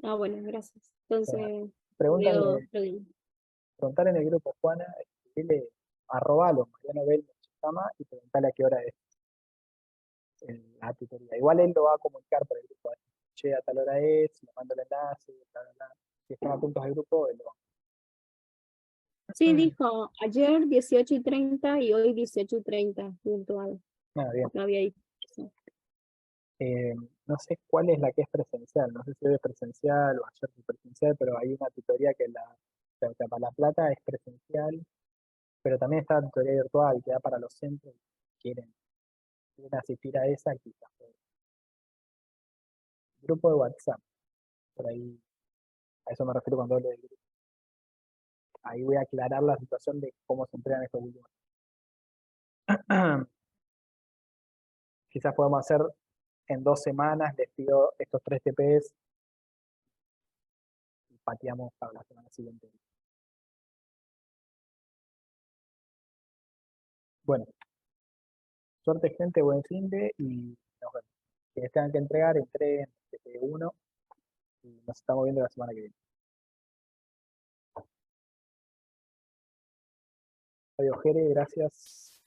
Ah, bueno, gracias. Entonces, Pregúntale, lo digo. preguntar en el grupo, Juana, escribile, arrobalo, Mariano Bell se llama, y preguntale a qué hora es la tutoría. Igual él lo va a comunicar por el grupo. Che, a tal hora es, le mando el enlace, bla, bla, bla. Si están atentos al grupo, él lo va. Sí, dijo ayer 18:30 y hoy 18:30 virtual. Nada, bien. No había dicho eso. No sé cuál es la que es presencial, no sé si hoy es presencial o ayer fue presencial, pero hay una tutoría que para La Plata es presencial, pero también está la tutoría virtual que da para los centros que quieren asistir a esa, quizás. Grupo de WhatsApp, por ahí, a eso me refiero cuando hablo de grupo. Ahí voy a aclarar la situación de cómo se entregan estos últimos. Quizás podemos hacer en 2 semanas, les pido estos 3 TPs y pateamos para la semana siguiente. Bueno, suerte gente, buen fin de y nos vemos. Quienes tengan que entregar, entreguen TP1 y nos estamos viendo la semana que viene. Adiós, Jere, gracias.